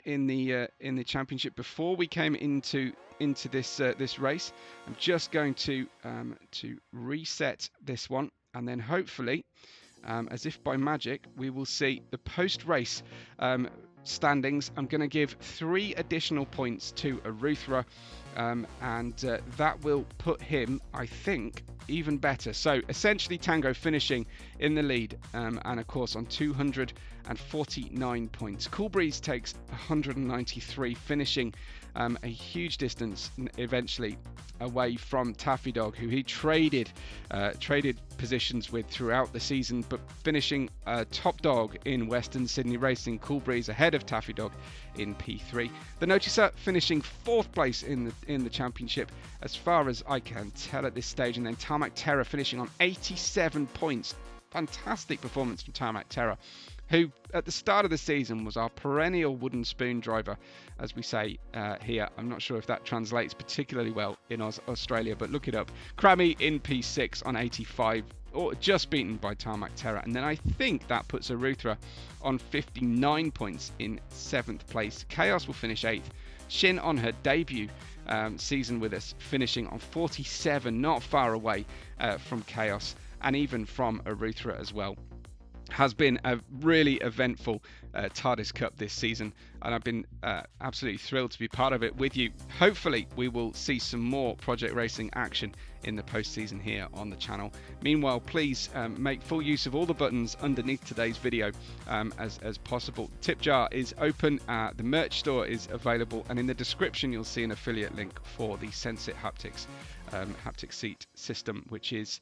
in the championship before we came into this race. I'm just going to reset this one, and then hopefully, as if by magic, we will see the post-race standings. I'm going to give 3 additional points to Aruthra, and that will put him, I think, even better. So essentially Tango finishing in the lead, and of course on 249 points. Cool Breeze takes 193, finishing a huge distance eventually away from Taffy Dog, who he traded positions with throughout the season, but finishing top dog in Western Sydney Racing. Cool Breeze ahead of Taffy Dog in P3. The Noticer finishing 4th place in the championship, as far as I can tell at this stage, and then Tarmac Terror finishing on 87 points. Fantastic performance from Tarmac Terror, who at the start of the season was our perennial wooden spoon driver, as we say here. I'm not sure if that translates particularly well in Australia, but look it up. Crammy in P6 on 85, or just beaten by Tarmac Terror, and then I think that puts Aruthra on 59 points in 7th place. Chaos will finish 8th. Shin on her debut season with us, finishing on 47, not far away from Chaos and even from Aruthra as well. Has been a really eventful Tardis Cup this season, and I've been absolutely thrilled to be part of it with you. Hopefully we will see some more Project Racing action in the postseason here on the channel. Meanwhile, please make full use of all the buttons underneath today's video as possible. Tip jar is open, the merch store is available, and in the description you'll see an affiliate link for the Sensit Haptics haptic seat system, which is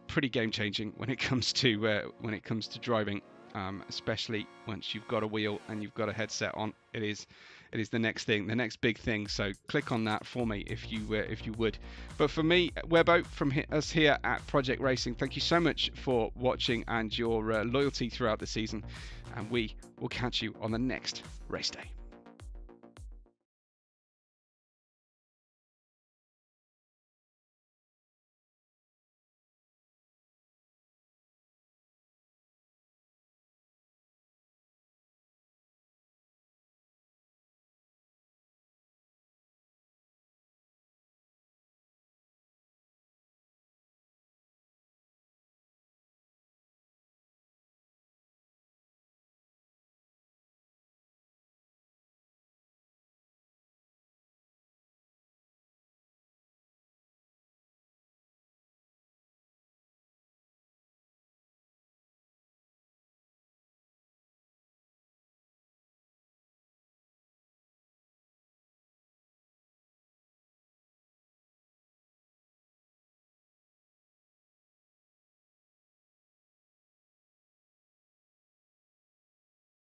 pretty game changing when it comes to driving, especially once you've got a wheel and you've got a headset on. It is the next thing, the next big thing. So click on that for me if you would. But for me, Webbo, from us here at Project Racing, thank you so much for watching and your loyalty throughout the season, and we will catch you on the next race day.